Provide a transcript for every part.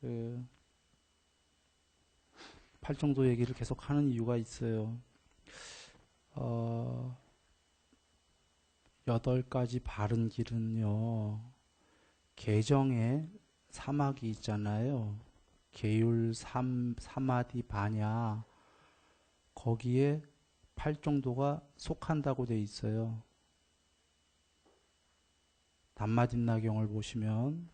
그 팔정도 얘기를 계속 하는 이유가 있어요. 8가지 바른 길은요, 개정에 사막이 있잖아요. 계율 사마디 반야, 거기에 팔정도가 속한다고 돼 있어요. 담마딘나경을 보시면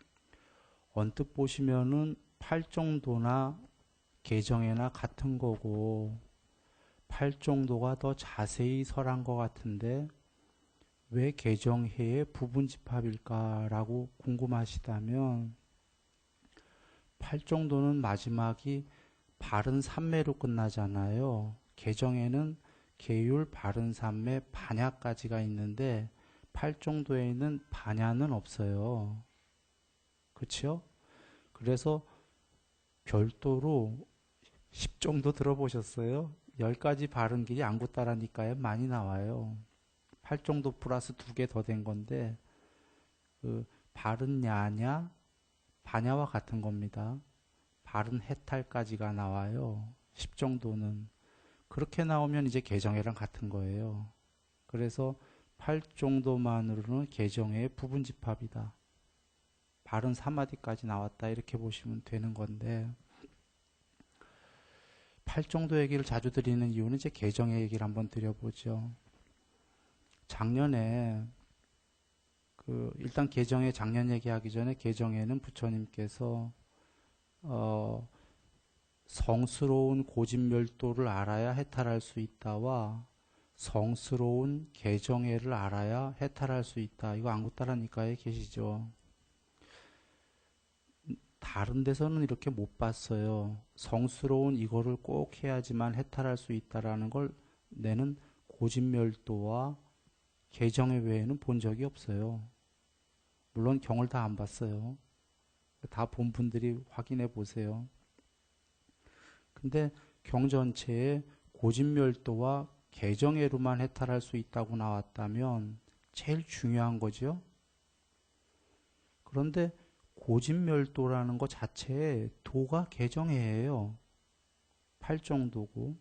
언뜻 보시면은 팔정도나 개정에나 같은 거고 팔정도가 더 자세히 설한 것 같은데 왜 개정해의 부분집합일까라고 궁금하시다면, 팔정도는 마지막이 바른 삼매로 끝나잖아요. 개정에는 계율 바른 삼매 반야까지가 있는데 팔정도에는 반야는 없어요. 그렇죠? 그래서 별도로 10정도 들어보셨어요? 10가지 바른 길이 안굿다라니까요. 많이 나와요. 8정도 플러스 2개 더 된 건데, 그 바른 야냐, 반야와 같은 겁니다. 바른 해탈까지가 나와요. 10정도는. 그렇게 나오면 이제 개정해랑 같은 거예요. 그래서 8정도만으로는 개정해의 부분집합이다. 바른 3마디까지 나왔다. 이렇게 보시면 되는 건데, 8정도 얘기를 자주 드리는 이유는 이제 개정의 얘기를 한번 드려보죠. 작년에 일단 개정의 작년 얘기하기 전에 개정에는 부처님께서 성스러운 고집멸도를 알아야 해탈할 수 있다와 성스러운 개정해를 알아야 해탈할 수 있다. 이거 안굿다라니까에 계시죠. 다른 데서는 이렇게 못 봤어요. 성스러운 이거를 꼭 해야지만 해탈할 수 있다라는 걸 내는 고집멸도와 개정의 외에는 본 적이 없어요. 물론 경을 다 안 봤어요. 다 본 분들이 확인해 보세요. 근데 경 전체에 고집멸도와 개정해로만 해탈할 수 있다고 나왔다면 제일 중요한 거죠. 그런데 고집멸도라는 것 자체에 도가 개정해예요. 8정도고.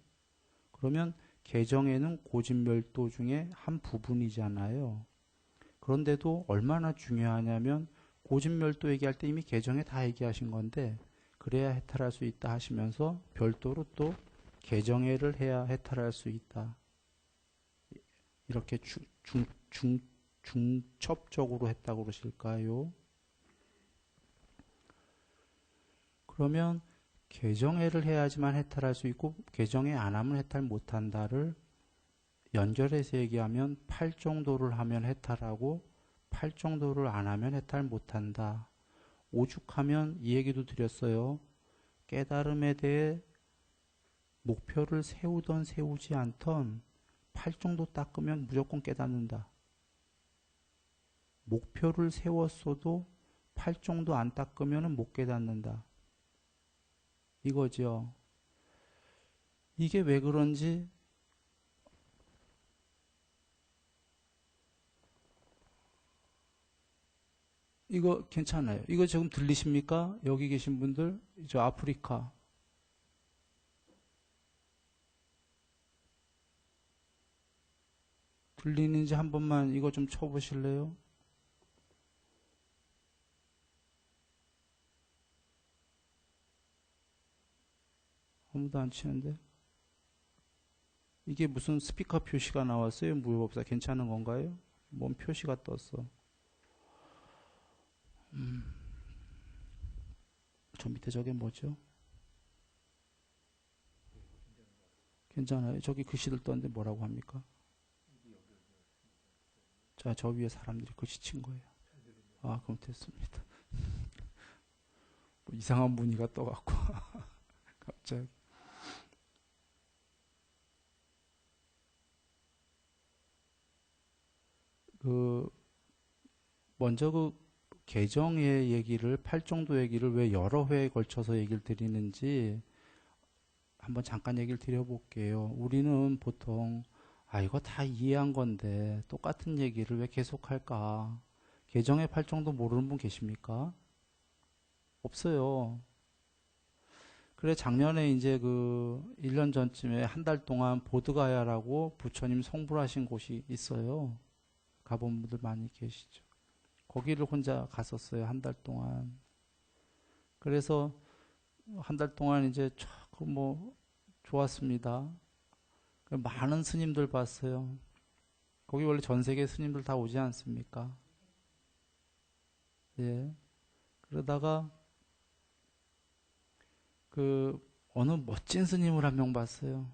그러면 개정에는 고집멸도 중에 한 부분이잖아요. 그런데도 얼마나 중요하냐면 고집멸도 얘기할 때 이미 개정에 다 얘기하신 건데, 그래야 해탈할 수 있다 하시면서 별도로 또 개정해를 해야 해탈할 수 있다. 이렇게 중첩적으로 했다고 그러실까요? 그러면 개정해를 해야지만 해탈할 수 있고 개정해 안 하면 해탈 못한다를 연결해서 얘기하면 8정도를 하면 해탈하고 8정도를 안 하면 해탈 못한다. 오죽하면 이 얘기도 드렸어요. 깨달음에 대해 목표를 세우던 세우지 않던 8정도 닦으면 무조건 깨닫는다. 목표를 세웠어도 8정도 안 닦으면 못 깨닫는다. 이거죠. 이게 왜 그런지 이거 괜찮아요. 이거 지금 들리십니까? 여기 계신 분들, 저 아프리카. 들리는지 한 번만 이거 좀 쳐보실래요? 아무도 안 치는데? 이게 무슨 스피커 표시가 나왔어요? 무협업사 괜찮은 건가요? 뭔 표시가 떴어? 저 밑에 저게 뭐죠? 괜찮아요. 저기 글씨들 떴는데 뭐라고 합니까? 자, 저 위에 사람들이 글씨 친 거예요. 아, 그럼 됐습니다. 뭐 이상한 무늬가 떠갖고 갑자기. 먼저 개정의 얘기를 8정도 얘기를 왜 여러 회에 걸쳐서 얘기를 드리는지 한번 잠깐 얘기를 드려볼게요. 우리는 보통 이거 다 이해한 건데 똑같은 얘기를 왜 계속할까? 개정의 8정도 모르는 분 계십니까? 없어요. 그래, 작년에 이제 그 1년 전쯤에 한 달 동안 보드가야라고 부처님 성불하신 곳이 있어요. 가본 분들 많이 계시죠. 거기를 혼자 갔었어요. 한 달 동안. 그래서 한 달 동안 이제 조금 뭐 좋았습니다. 많은 스님들 봤어요. 거기 원래 전 세계 스님들 다 오지 않습니까? 예. 그러다가 그 어느 멋진 스님을 한 명 봤어요.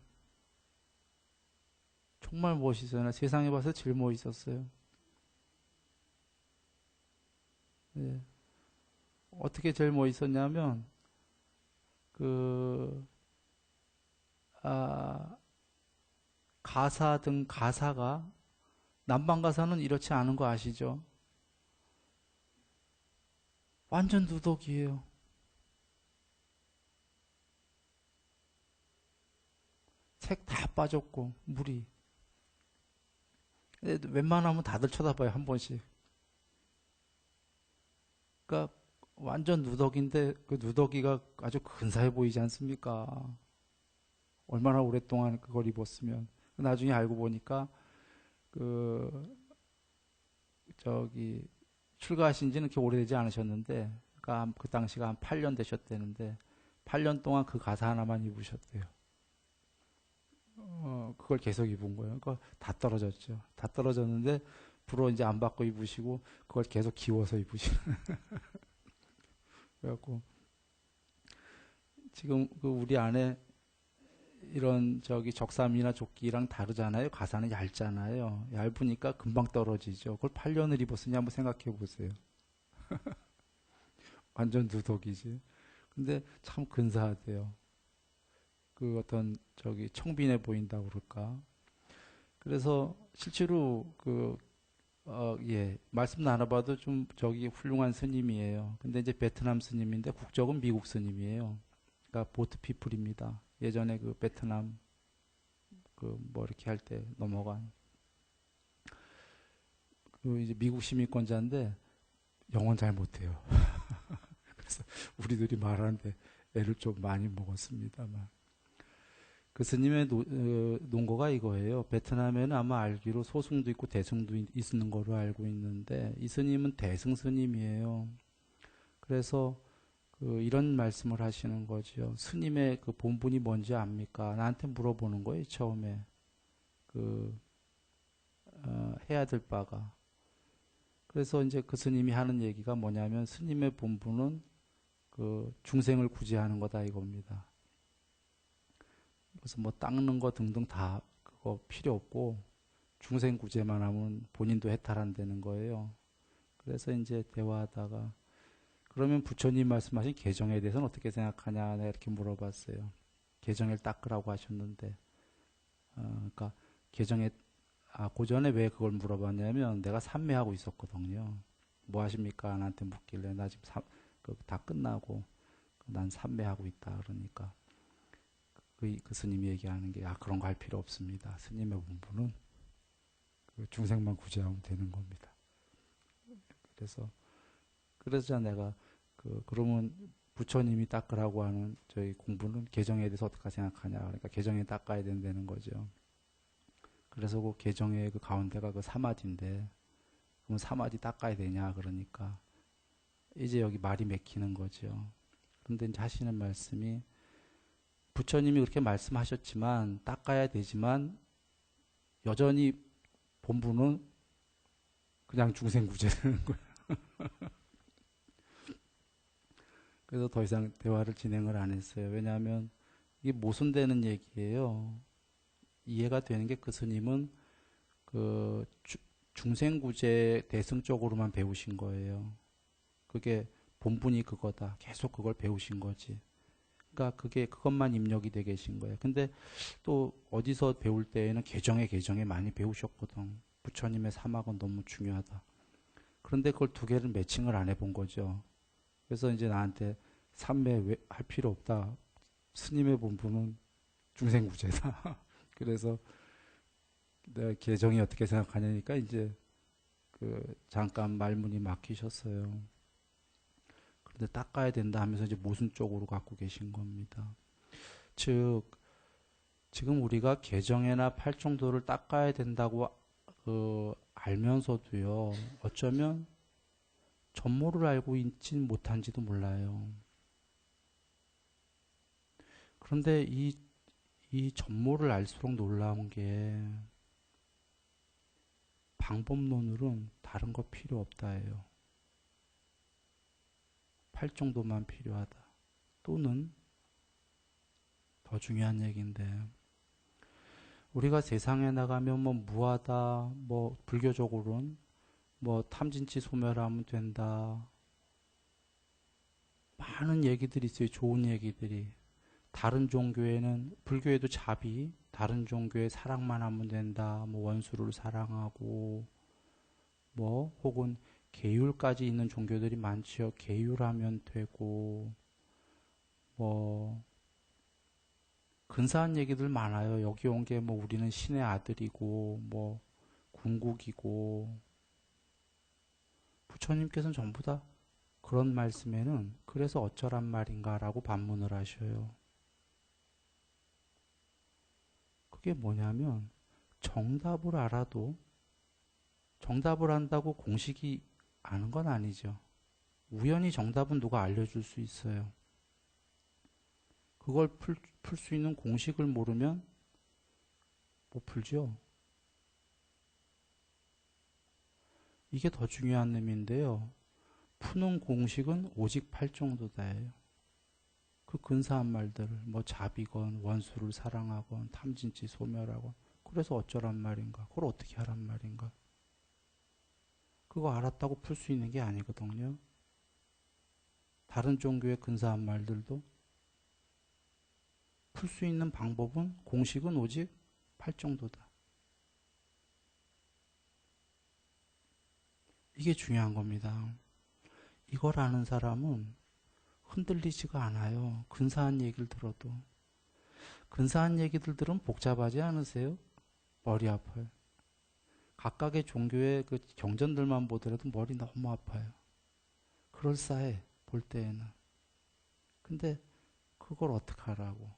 정말 멋있어요. 나 세상에 봐서 제일 멋있었어요. 예. 어떻게 제일 멋있었냐면 그 아, 가사 등 가사가 남방 가사는 이렇지 않은 거 아시죠? 완전 누더기예요. 색 다 빠졌고 물이. 근데 웬만하면 다들 쳐다봐요 한 번씩. 그러니까 완전 누더기인데 그 누더기가 아주 근사해 보이지 않습니까? 얼마나 오랫동안 그걸 입었으면. 나중에 알고 보니까 그 저기 출가하신 지는 그렇게 오래되지 않으셨는데 그러니까 그 당시가 한 8년 되셨대는데 8년 동안 그 가사 하나만 입으셨대요. 그걸 계속 입은 거예요. 그러니까 다 떨어졌죠. 다 떨어졌는데 불어 이제 안 받고 입으시고 그걸 계속 기워서 입으시는. 그래갖고 지금 그 우리 안에 이런 저기 적삼이나 조끼랑 다르잖아요. 가사는 얇잖아요. 얇으니까 금방 떨어지죠. 그걸 8년을 입었으니 한번 생각해 보세요. 완전 누더기지. 근데 참 근사하대요. 그 어떤 저기 청빈해 보인다고 그럴까. 그래서 실제로 그 예, 말씀 나눠봐도 좀 저기 훌륭한 스님이에요. 근데 이제 베트남 스님인데 국적은 미국 스님이에요. 그러니까 보트 피플입니다. 예전에 그 베트남 그 뭐 이렇게 할 때 넘어간 그 이제 미국 시민권자인데 영어는 잘 못해요. 그래서 우리들이 말하는데 애를 좀 많이 먹었습니다만. 그 스님의 논거가 이거예요. 베트남에는 아마 알기로 소승도 있고 대승도 있는 거로 알고 있는데 이 스님은 대승 스님이에요. 그래서 그 이런 말씀을 하시는 거죠. 스님의 그 본분이 뭔지 압니까? 나한테 물어보는 거예요. 처음에 그 해야 될 바가. 그래서 이제 그 스님이 하는 얘기가 뭐냐면 스님의 본분은 그 중생을 구제하는 거다 이겁니다. 그래서 뭐 닦는 거 등등 다 그거 필요 없고 중생 구제만 하면 본인도 해탈한다는 거예요. 그래서 이제 대화하다가 그러면 부처님 말씀하신 개정에 대해서는 어떻게 생각하냐 내가 이렇게 물어봤어요. 개정을 닦으라고 하셨는데 그러니까 개정에 그 전에 왜 그걸 물어봤냐면 내가 삼매하고 있었거든요. 뭐 하십니까? 나한테 묻길래 나 지금 다 끝나고 난 삼매하고 있다 그러니까 그 스님이 얘기하는 게 그런 거 할 필요 없습니다. 스님의 본분은 그 중생만 구제하면 되는 겁니다. 그래서 내가 그러면 부처님이 닦으라고 하는 저희 공부는 개정에 대해서 어떻게 생각하냐. 그러니까 개정에 닦아야 된다는 거죠. 그래서 그 개정의 그 가운데가 그 사마디인데 그럼 사마디 닦아야 되냐 그러니까 이제 여기 말이 맥히는 거죠. 그런데 이제 하시는 말씀이 부처님이 그렇게 말씀하셨지만 닦아야 되지만 여전히 본분은 그냥 중생구제라는 거예요. 그래서 더 이상 대화를 진행을 안 했어요. 왜냐하면 이게 모순되는 얘기예요. 이해가 되는 게 그 스님은 그 중생구제 대승 쪽으로만 배우신 거예요. 그게 본분이 그거다. 계속 그걸 배우신 거지. 그러니까 그것만 입력이 돼 계신 거예요. 근데 또 어디서 배울 때에는 개정에 많이 배우셨거든. 부처님의 사막은 너무 중요하다. 그런데 그걸 두 개를 매칭을 안 해본 거죠. 그래서 이제 나한테 삼매 할 필요 없다. 스님의 본분은 중생구제다. 그래서 내가 개정이 어떻게 생각하냐니까 이제 그 잠깐 말문이 막히셨어요. 근데 닦아야 된다 하면서 이제 모순적으로 갖고 계신 겁니다. 즉, 지금 우리가 개정해나 팔정도를 닦아야 된다고 알면서도요, 어쩌면 전모를 알고 있지 못한지도 몰라요. 그런데 이 전모를 알수록 놀라운 게 방법론으로는 다른 거 필요 없다예요. 팔정도만 필요하다. 또는 더 중요한 얘기인데 우리가 세상에 나가면 뭐 무하다, 뭐 불교적으로는 뭐 탐진치 소멸하면 된다. 많은 얘기들이 있어요. 좋은 얘기들이. 다른 종교에는 불교에도 자비, 다른 종교에 사랑만 하면 된다. 뭐 원수를 사랑하고 뭐 혹은 계율까지 있는 종교들이 많지요. 계율하면 되고 뭐 근사한 얘기들 많아요. 여기 온 게 뭐 우리는 신의 아들이고 뭐 궁극이고 부처님께서는 전부 다 그런 말씀에는 그래서 어쩌란 말인가라고 반문을 하셔요. 그게 뭐냐면 정답을 알아도 정답을 안다고 공식이 아는 건 아니죠. 우연히 정답은 누가 알려줄 수 있어요. 그걸 풀 수 있는 공식을 모르면 못 풀죠. 이게 더 중요한 의미인데요. 푸는 공식은 오직 팔정도다예요. 그 근사한 말들을 뭐 자비건 원수를 사랑하건 탐진치 소멸하건 그래서 어쩌란 말인가? 그걸 어떻게 하란 말인가? 그거 알았다고 풀 수 있는 게 아니거든요. 다른 종교의 근사한 말들도 풀 수 있는 방법은 공식은 오직 팔정도다. 이게 중요한 겁니다. 이걸 아는 사람은 흔들리지가 않아요. 근사한 얘기를 들어도. 근사한 얘기들 들으면 복잡하지 않으세요? 머리 아파요. 각각의 종교의 그 경전들만 보더라도 머리 너무 아파요. 그럴싸해, 볼 때에는. 근데 그걸 어떻게 하라고.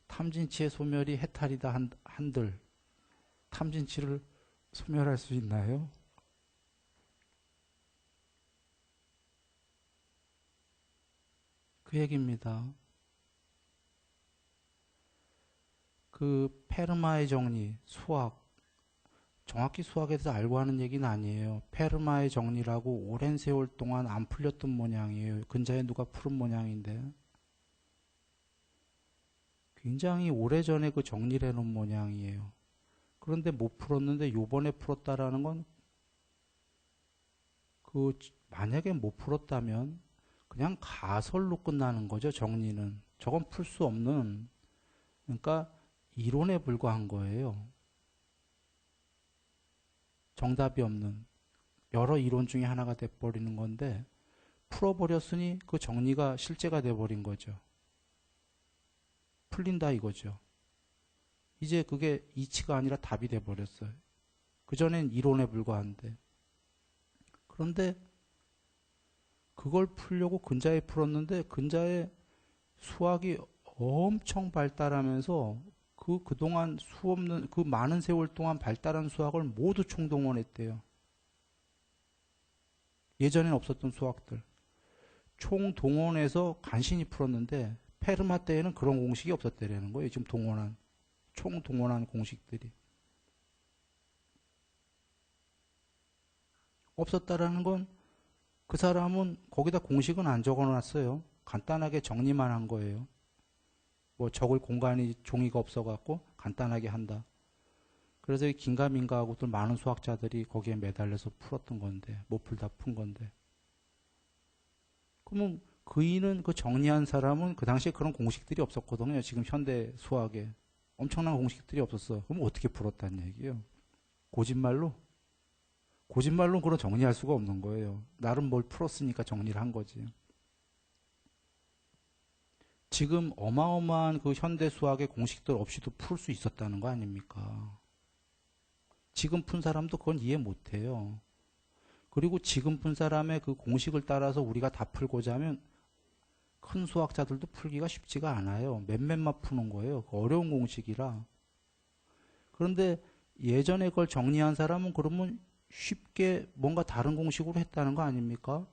탐진치의 소멸이 해탈이다 한들 탐진치를 소멸할 수 있나요? 그 얘기입니다. 그 페르마의 정리, 수학, 정확히 수학에 대해서 알고 하는 얘기는 아니에요. 페르마의 정리라고 오랜 세월 동안 안 풀렸던 모양이에요. 근자에 누가 푸른 모양인데 굉장히 오래전에 그 정리를 해놓은 모양이에요. 그런데 못 풀었는데 요번에 풀었다라는 건 그 만약에 못 풀었다면 그냥 가설로 끝나는 거죠. 정리는. 저건 풀 수 없는 그러니까 이론에 불과한 거예요. 정답이 없는 여러 이론 중에 하나가 돼버리는 건데 풀어버렸으니 그 정리가 실제가 돼버린 거죠. 풀린다 이거죠. 이제 그게 이치가 아니라 답이 돼버렸어요. 그전엔 이론에 불과한데. 그런데 그걸 풀려고 근자에 풀었는데 근자에 수학이 엄청 발달하면서 그동안 수없는 그 많은 세월 동안 발달한 수학을 모두 총동원했대요. 예전엔 없었던 수학들. 총동원해서 간신히 풀었는데 페르마 때에는 그런 공식이 없었다는 거예요. 지금 총동원한 공식들이. 없었다라는 건 그 사람은 거기다 공식은 안 적어놨어요. 간단하게 정리만 한 거예요. 뭐 적을 공간이 종이가 없어갖고 간단하게 한다. 그래서 긴가민가하고들 많은 수학자들이 거기에 매달려서 풀었던 건데 못 풀다 푼 건데. 그러면 그이는 그 정리한 사람은 그 당시에 그런 공식들이 없었거든요. 지금 현대 수학에 엄청난 공식들이 없었어. 그럼 어떻게 풀었다는 얘기예요? 고짓말로? 고짓말로 그런 정리할 수가 없는 거예요. 나름 뭘 풀었으니까 정리를 한 거지. 지금 어마어마한 그 현대 수학의 공식들 없이도 풀 수 있었다는 거 아닙니까? 지금 푼 사람도 그건 이해 못 해요. 그리고 지금 푼 사람의 그 공식을 따라서 우리가 다 풀고자 하면 큰 수학자들도 풀기가 쉽지가 않아요. 몇몇만 푸는 거예요. 어려운 공식이라. 그런데 예전에 그걸 정리한 사람은 그러면 쉽게 뭔가 다른 공식으로 했다는 거 아닙니까?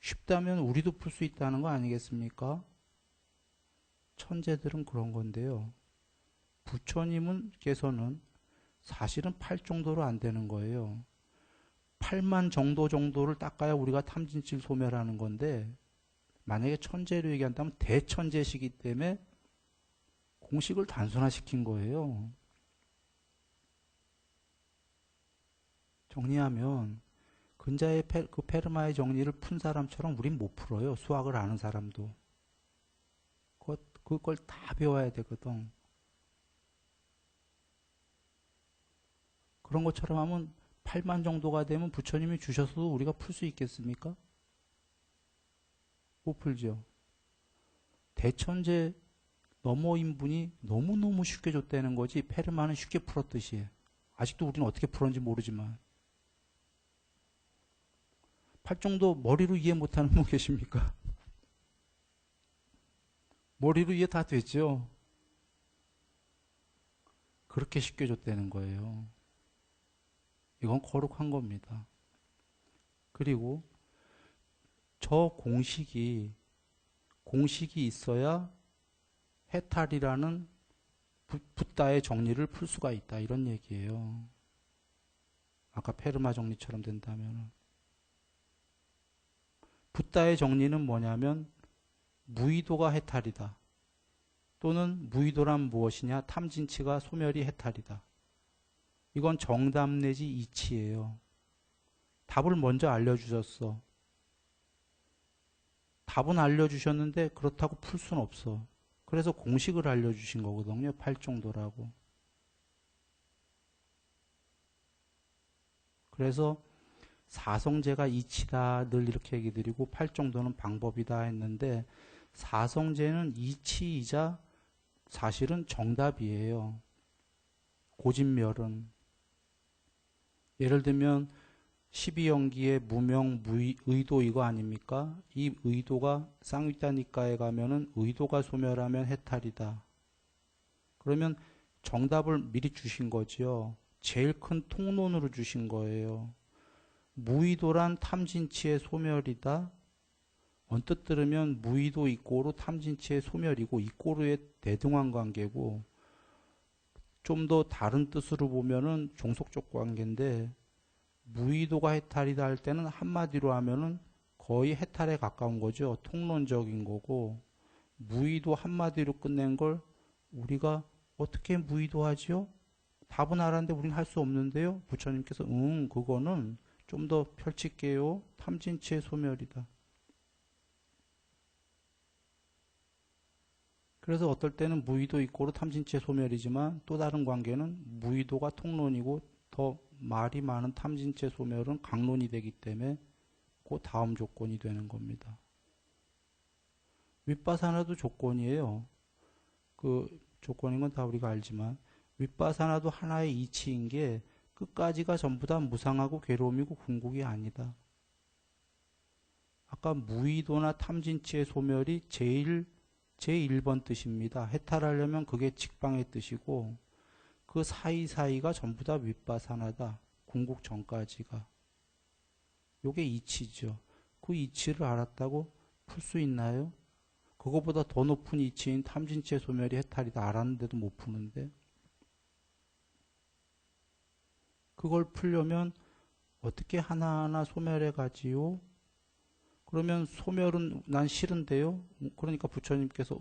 쉽다면 우리도 풀 수 있다는 거 아니겠습니까? 천재들은 그런 건데요. 부처님께서는 사실은 8 정도로 안 되는 거예요. 8만 정도를 닦아야 우리가 탐진칠 소멸하는 건데 만약에 천재로 얘기한다면 대천재시기 때문에 공식을 단순화시킨 거예요. 정리하면 근자의 그 페르마의 정리를 푼 사람처럼 우린 못 풀어요. 수학을 아는 사람도. 그걸 다 배워야 되거든. 그런 것처럼 하면 8만 정도가 되면 부처님이 주셔서도 우리가 풀 수 있겠습니까? 못 풀죠. 대천재 너머인 분이 너무너무 쉽게 줬다는 거지 페르마는 쉽게 풀었듯이. 아직도 우리는 어떻게 풀었는지 모르지만 8 정도 머리로 이해 못하는 분 계십니까? 머리로 이해 다 됐죠? 그렇게 쉽게 줬다는 거예요. 이건 거룩한 겁니다. 그리고 저 공식이 있어야 해탈이라는 붓다의 정리를 풀 수가 있다. 이런 얘기예요. 아까 페르마 정리처럼 된다면. 붓다의 정리는 뭐냐면 무의도가 해탈이다. 또는 무의도란 무엇이냐? 탐진치가 소멸이 해탈이다. 이건 정답 내지 이치예요. 답을 먼저 알려주셨어. 답은 알려주셨는데 그렇다고 풀 수는 없어. 그래서 공식을 알려주신 거거든요. 8 정도라고. 그래서 사성제가 이치다 늘 이렇게 얘기 드리고 8 정도는 방법이다 했는데 사성제는 이치이자 사실은 정답이에요. 고진멸은. 예를 들면 12연기의 무명, 의도 이거 아닙니까? 이 의도가 쌍위따니까에 가면은 의도가 소멸하면 해탈이다. 그러면 정답을 미리 주신 거죠. 제일 큰 통론으로 주신 거예요. 무의도란 탐진치의 소멸이다. 언뜻 들으면 무의도 이꼬르 탐진치의 소멸이고 이꼬르의 대등한 관계고 좀 더 다른 뜻으로 보면은 종속적 관계인데 무의도가 해탈이다 할 때는 한마디로 하면은 거의 해탈에 가까운 거죠. 통론적인 거고 무의도 한마디로 끝낸 걸 우리가 어떻게 무의도하지요? 답은 알았는데 우리는 할 수 없는데요. 부처님께서 그거는 좀 더 펼칠게요. 탐진치의 소멸이다. 그래서 어떨 때는 무의도 이꼬르 탐진치의 소멸이지만 또 다른 관계는 무의도가 통론이고 더 말이 많은 탐진치의 소멸은 강론이 되기 때문에 그 다음 조건이 되는 겁니다. 윗바사나도 조건이에요. 그 조건인 건 다 우리가 알지만 윗바사나도 하나의 이치인 게 끝까지가 전부 다 무상하고 괴로움이고 궁극이 아니다. 아까 무의도나 탐진치의 소멸이 제1번 뜻입니다. 해탈하려면 그게 직방의 뜻이고 그 사이사이가 전부 다 윗바사나다. 궁극 전까지가. 요게 이치죠. 그 이치를 알았다고 풀 수 있나요? 그거보다 더 높은 이치인 탐진치의 소멸이 해탈이다. 알았는데도 못 푸는데. 그걸 풀려면 어떻게 하나하나 소멸해 가지요? 그러면 소멸은 난 싫은데요? 그러니까 부처님께서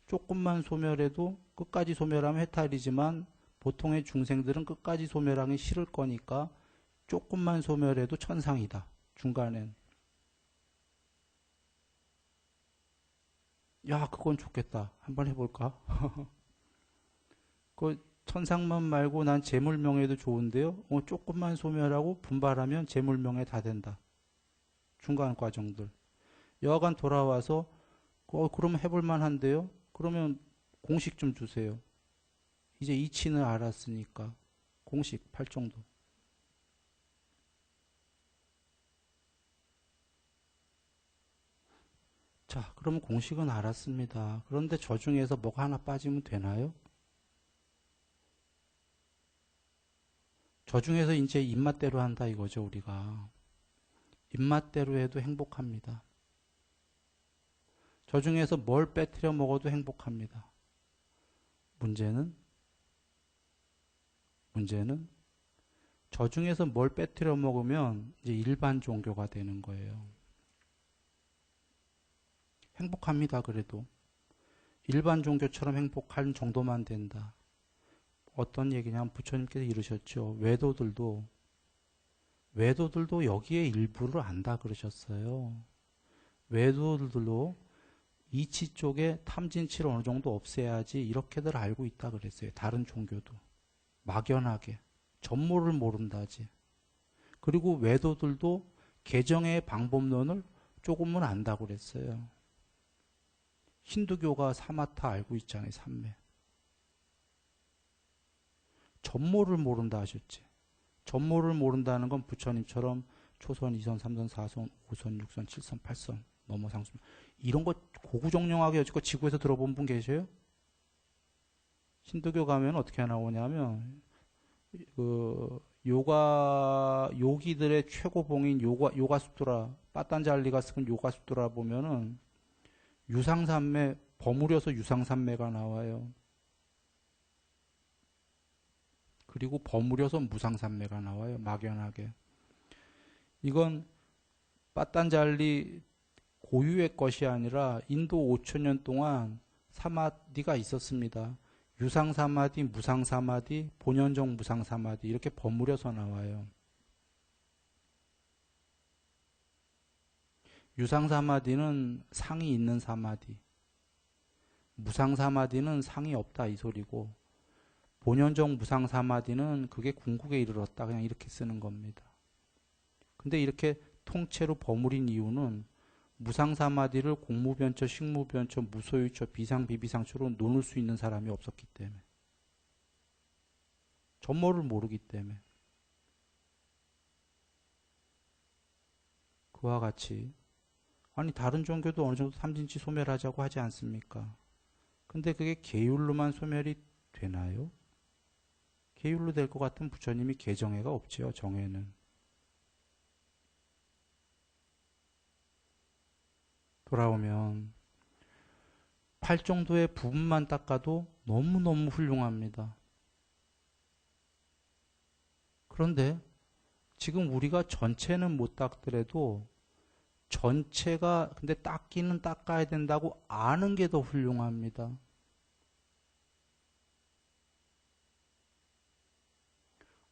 조금만 소멸해도 끝까지 소멸하면 해탈이지만 보통의 중생들은 끝까지 소멸하기 싫을 거니까 조금만 소멸해도 천상이다. 중간엔. 야, 그건 좋겠다. 한번 해볼까? 그 천상만 말고 난 재물명예도 좋은데요. 조금만 소멸하고 분발하면 재물명예 다 된다. 중간 과정들. 여하간 돌아와서 그러면 해볼만 한데요. 그러면 공식 좀 주세요. 이제 이치는 알았으니까 공식 8 정도. 자, 그러면 공식은 알았습니다. 그런데 저 중에서 뭐가 하나 빠지면 되나요? 저 중에서 이제 입맛대로 한다 이거죠, 우리가. 입맛대로 해도 행복합니다. 저 중에서 뭘 빼뜨려 먹어도 행복합니다. 문제는 저 중에서 뭘 빼뜨려 먹으면 이제 일반 종교가 되는 거예요. 행복합니다, 그래도. 일반 종교처럼 행복할 정도만 된다. 어떤 얘기냐면 부처님께서 이러셨죠. 외도들도 여기에 일부를 안다 그러셨어요. 외도들도 이치 쪽에 탐진치를 어느 정도 없애야지 이렇게들 알고 있다 그랬어요. 다른 종교도. 막연하게. 전모를 모른다지. 그리고 외도들도 개정의 방법론을 조금은 안다고 그랬어요. 힌두교가 사마타 알고 있잖아요. 삼매. 전모를 모른다 하셨지. 전모를 모른다는 건 부처님처럼 초선, 2선, 3선, 4선, 5선, 6선, 7선, 8선 넘어 상승 이런 거 고구정령하게 여지껏 지구에서 들어본 분 계세요? 힌두교 가면 어떻게 나오냐면 그 요기들의 최고봉인 요가수트라 빠딴잘리가 쓴 요가수트라 보면은 유상산매 버무려서 유상산매가 나와요. 그리고 버무려서 무상산매가 나와요. 막연하게. 이건 빠딴잘리 고유의 것이 아니라 인도 5천년 동안 사마디가 있었습니다. 유상사마디, 무상사마디, 본연정 무상사마디 이렇게 버무려서 나와요. 유상사마디는 상이 있는 사마디, 무상사마디는 상이 없다 이 소리고 본연정 무상사마디는 그게 궁극에 이르렀다 그냥 이렇게 쓰는 겁니다. 근데 이렇게 통째로 버무린 이유는 무상사마디를 공무변처, 식무변처, 무소유처, 비상, 비비상처로 놓을 수 있는 사람이 없었기 때문에. 전모를 모르기 때문에. 그와 같이 아니 다른 종교도 어느 정도 삼진치 소멸하자고 하지 않습니까? 근데 그게 계율로만 소멸이 되나요? 계율로 될 것 같은 부처님이 개정해가 없지요. 정해는. 돌아오면 팔 정도의 부분만 닦아도 너무너무 훌륭합니다. 그런데 지금 우리가 전체는 못 닦더라도 전체가 근데 닦기는 닦아야 된다고 아는 게 더 훌륭합니다.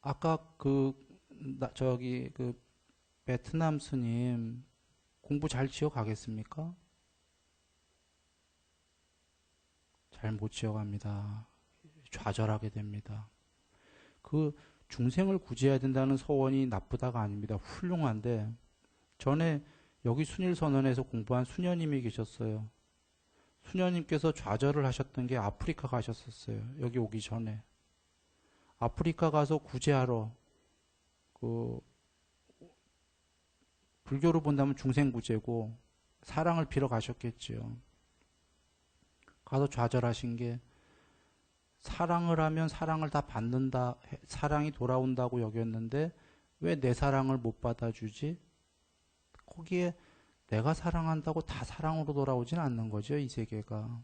아까 그 베트남 스님 공부 잘 지어가겠습니까? 잘 못 지어갑니다. 좌절하게 됩니다. 그 중생을 구제해야 된다는 서원이 나쁘다가 아닙니다. 훌륭한데 전에 여기 순일선언에서 공부한 수녀님이 계셨어요. 수녀님께서 좌절을 하셨던 게 아프리카 가셨었어요. 여기 오기 전에. 아프리카 가서 구제하러 그 불교로 본다면 중생구제고 사랑을 빌어 가셨겠지요. 가서 좌절하신 게 사랑을 하면 사랑을 다 받는다, 사랑이 돌아온다고 여겼는데 왜 내 사랑을 못 받아주지? 거기에 내가 사랑한다고 다 사랑으로 돌아오진 않는 거죠, 이 세계가.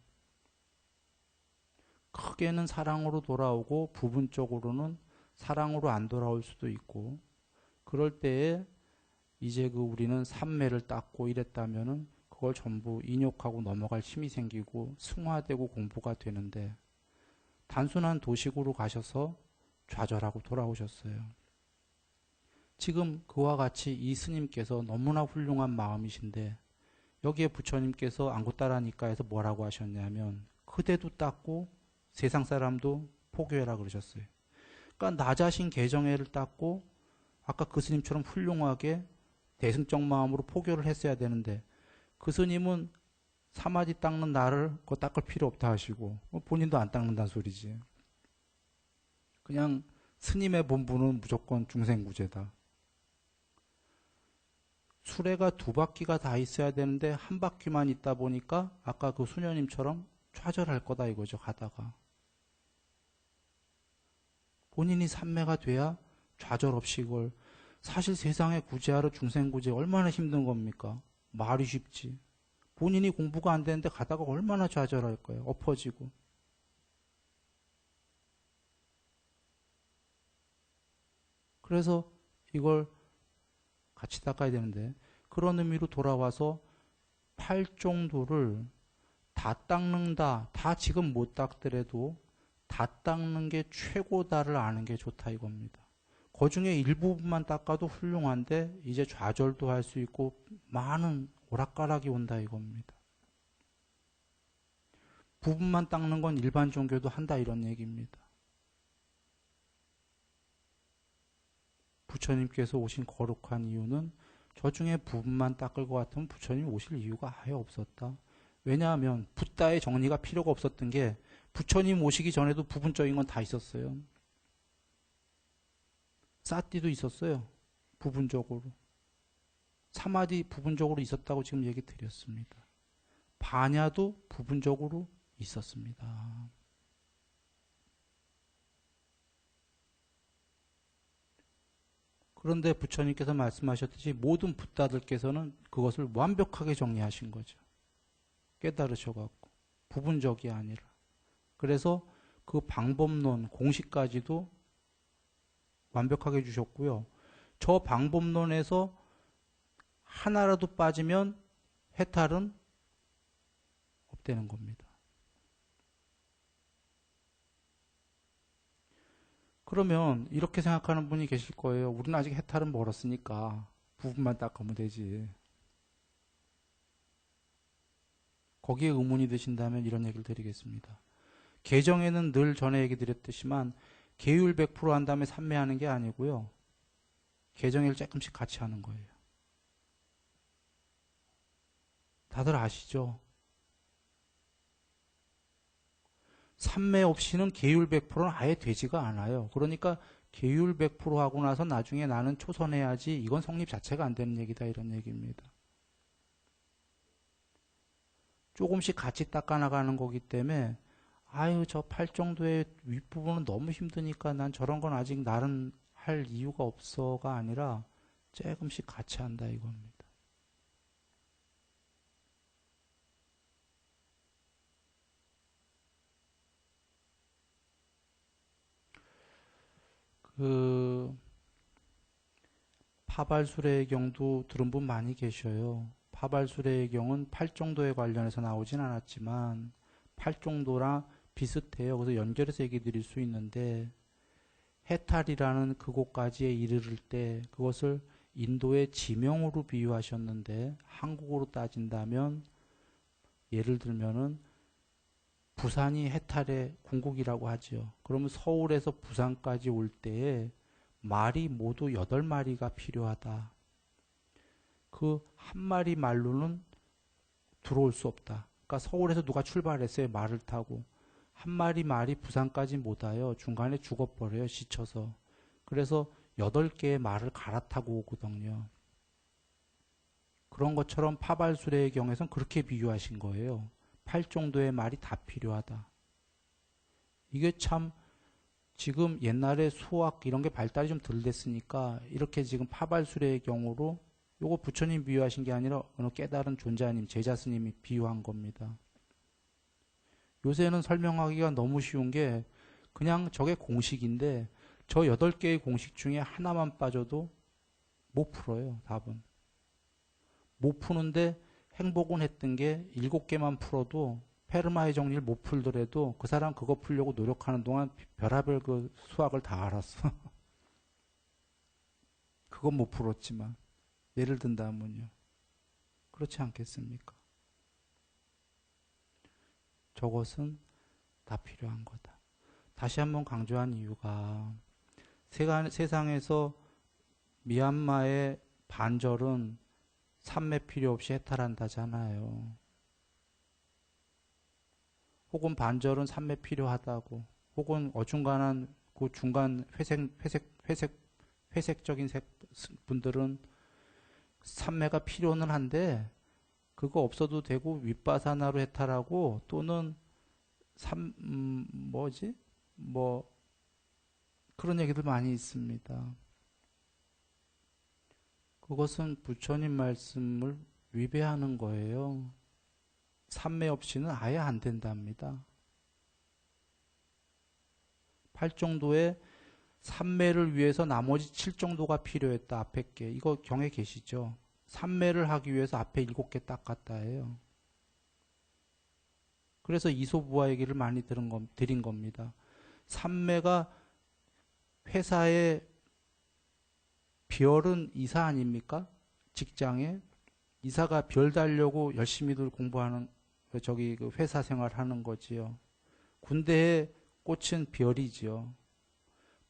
크게는 사랑으로 돌아오고 부분적으로는 사랑으로 안 돌아올 수도 있고 그럴 때에 이제 우리는 삼매를 닦고 이랬다면은 그걸 전부 인욕하고 넘어갈 힘이 생기고 승화되고 공부가 되는데 단순한 도식으로 가셔서 좌절하고 돌아오셨어요. 지금 그와 같이 이 스님께서 너무나 훌륭한 마음이신데 여기에 부처님께서 안구따라니까에서 뭐라고 하셨냐면 그대도 닦고 세상 사람도 포교해라 그러셨어요. 그러니까 나 자신 개정회를 닦고 아까 그 스님처럼 훌륭하게 대승적 마음으로 포교를 했어야 되는데 그 스님은 사마디 닦는 나를 그거 닦을 필요 없다 하시고 본인도 안 닦는다는 소리지. 그냥 스님의 본분은 무조건 중생구제다. 수레가 두 바퀴가 다 있어야 되는데 한 바퀴만 있다 보니까 아까 그 수녀님처럼 좌절할 거다 이거죠. 가다가 본인이 삼매가 돼야 좌절 없이 이걸, 사실 세상에 구제하러 중생구제 얼마나 힘든 겁니까? 말이 쉽지. 본인이 공부가 안 되는데 가다가 얼마나 좌절할 거예요. 엎어지고. 그래서 이걸 같이 닦아야 되는데, 그런 의미로 돌아와서 팔종도를 다 닦는다, 다 지금 못 닦더라도 다 닦는 게 최고다를 아는 게 좋다 이겁니다. 그 중에 일부분만 닦아도 훌륭한데 이제 좌절도 할 수 있고 많은 오락가락이 온다 이겁니다. 부분만 닦는 건 일반 종교도 한다 이런 얘기입니다. 부처님께서 오신 거룩한 이유는 저 중에 부분만 닦을 것 같으면 부처님 오실 이유가 아예 없었다. 왜냐하면 붓다의 정리가 필요가 없었던 게 부처님 오시기 전에도 부분적인 건 다 있었어요. 사띠도 있었어요. 부분적으로. 사마디 부분적으로 있었다고 지금 얘기 드렸습니다. 바냐도 부분적으로 있었습니다. 그런데 부처님께서 말씀하셨듯이 모든 붓다들께서는 그것을 완벽하게 정리하신 거죠. 깨달으셔갖고 부분적이 아니라. 그래서 그 방법론 공식까지도 완벽하게 주셨고요. 저 방법론에서 하나라도 빠지면 해탈은 없다는 겁니다. 그러면 이렇게 생각하는 분이 계실 거예요. 우리는 아직 해탈은 멀었으니까 부분만 닦으면 되지. 거기에 의문이 드신다면 이런 얘기를 드리겠습니다. 개정에는 늘 전에 얘기 드렸듯이만 계율 100%한 다음에 삼매하는 게 아니고요. 개정을 조금씩 같이 하는 거예요. 다들 아시죠? 삼매 없이는 계율 100%는 아예 되지가 않아요. 그러니까 계율 100% 하고 나서 나중에 나는 초선해야지, 이건 성립 자체가 안 되는 얘기다 이런 얘기입니다. 조금씩 같이 닦아나가는 거기 때문에 아유 저 팔 정도의 윗부분은 너무 힘드니까 난 저런 건 아직 나는 할 이유가 없어가 아니라 조금씩 같이 한다 이겁니다. 그 파발수레의 경도 들은 분 많이 계셔요. 파발수레의 경은 팔정도에 관련해서 나오진 않았지만 팔정도랑 비슷해요. 그래서 연결해서 얘기 드릴 수 있는데 해탈이라는 그곳까지에 이르를 때 그것을 인도의 지명으로 비유하셨는데 한국어로 따진다면 예를 들면은 부산이 해탈의 궁극이라고 하죠. 그러면 서울에서 부산까지 올 때에 말이 모두 8마리가 필요하다. 그 한 마리 말로는 들어올 수 없다. 그러니까 서울에서 누가 출발했어요. 말을 타고. 한 마리 말이 부산까지 못 와요. 중간에 죽어버려요. 지쳐서. 그래서 8개의 말을 갈아타고 오거든요. 그런 것처럼 파발수레의 경우에선 그렇게 비유하신 거예요. 8 정도의 말이 다 필요하다. 이게 참 지금 옛날에 수학 이런 게 발달이 좀 덜 됐으니까 이렇게 지금 파발수레의 경우로 요거 부처님 비유하신 게 아니라 어느 깨달은 존재님, 제자 스님이 비유한 겁니다. 요새는 설명하기가 너무 쉬운 게 그냥 저게 공식인데 저 8개의 공식 중에 하나만 빠져도 못 풀어요. 답은. 못 푸는데 행복은 했던 게 7개만 풀어도 페르마의 정리를 못 풀더라도 그 사람 그거 풀려고 노력하는 동안 별하별 그 수학을 다 알았어. 그건 못 풀었지만 예를 든다면요. 그렇지 않겠습니까? 저것은 다 필요한 거다. 다시 한번 강조한 이유가 세상에서 미얀마의 반절은 삼매 필요 없이 해탈한다잖아요. 혹은 반절은 삼매 필요하다고, 혹은 어중간한 그 중간 회색적인 분들은 삼매가 필요는 한데 그거 없어도 되고 윗바사나로 해탈하고 또는 뭐지? 뭐 그런 얘기들 많이 있습니다. 그것은 부처님 말씀을 위배하는 거예요. 삼매 없이는 아예 안 된답니다. 팔정도에 삼매를 위해서 나머지 7정도가 필요했다. 앞에 게. 이거 경에 계시죠? 삼매를 하기 위해서 앞에 7개 닦았다 해요. 그래서 이소부화 얘기를 많이 드린 겁니다. 삼매가 회사에 별은 이사 아닙니까? 직장에 이사가 별 달려고 열심히들 공부하는 그 회사 생활하는 거지요. 군대에 꽃은 별이지요.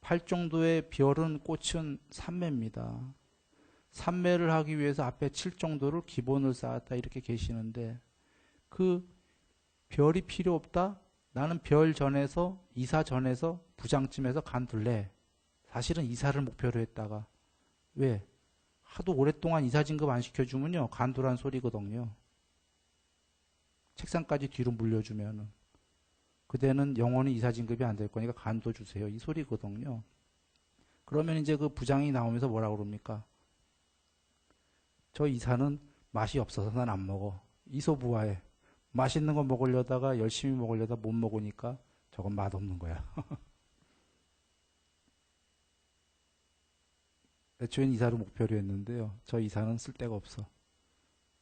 팔정도의 별은 꽃은 삼매입니다. 삼매를 하기 위해서 앞에 7정도를 기본을 쌓았다 이렇게 계시는데 그 별이 필요 없다? 나는 별 전에서 이사 전에서 부장쯤에서 간둘래. 사실은 이사를 목표로 했다가 왜? 하도 오랫동안 이사 진급 안 시켜주면요 간두란 소리거든요. 책상까지 뒤로 물려주면은 그대는 영원히 이사 진급이 안 될 거니까 간둬 주세요 이 소리거든요. 그러면 이제 그 부장이 나오면서 뭐라 그럽니까? 저 이사는 맛이 없어서 난 안 먹어. 이소부화해. 맛있는 거 먹으려다가 열심히 먹으려다 못 먹으니까 저건 맛없는 거야. 애초엔 이사를 목표로 했는데요. 저 이사는 쓸데가 없어.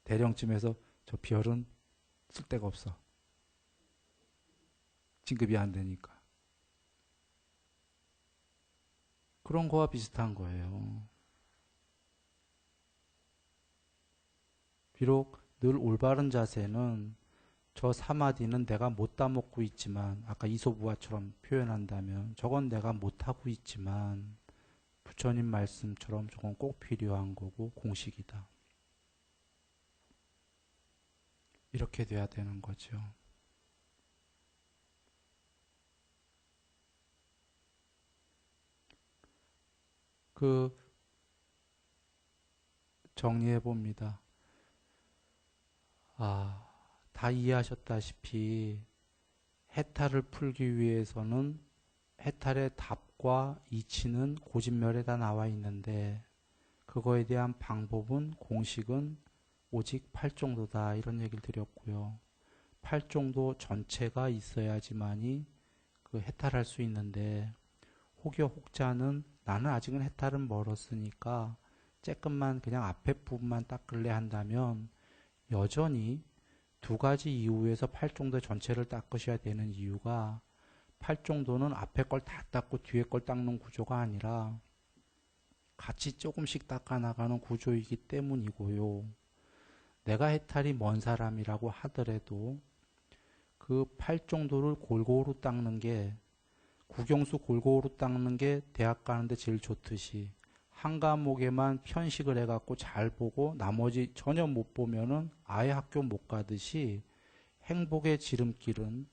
대령쯤에서 저 별은 쓸데가 없어. 진급이 안 되니까. 그런 거와 비슷한 거예요. 비록 늘 올바른 자세는 저 사마디는 내가 못 따먹고 있지만 아까 이소부화처럼 표현한다면 저건 내가 못하고 있지만 부처님 말씀처럼 저건 꼭 필요한 거고 공식이다. 이렇게 돼야 되는 거죠. 그 정리해 봅니다. 다 이해하셨다시피 해탈을 풀기 위해서는 해탈의 답과 이치는 고진멸에 다 나와 있는데 그거에 대한 방법은 공식은 오직 8정도다 이런 얘기를 드렸고요. 8정도 전체가 있어야지만이 그 해탈할 수 있는데 혹여 혹자는 나는 아직은 해탈은 멀었으니까 조금만 그냥 앞에 부분만 닦을래 한다면 여전히 두 가지 이유에서 8정도 전체를 닦으셔야 되는 이유가 8정도는 앞에 걸 다 닦고 뒤에 걸 닦는 구조가 아니라 같이 조금씩 닦아 나가는 구조이기 때문이고요. 내가 해탈이 먼 사람이라고 하더라도 그 8정도를 골고루 닦는 게 국영수 골고루 닦는 게 대학 가는데 제일 좋듯이 한 과목에만 편식을 해갖고 잘 보고 나머지 전혀 못 보면은 아예 학교 못 가듯이 행복의 지름길은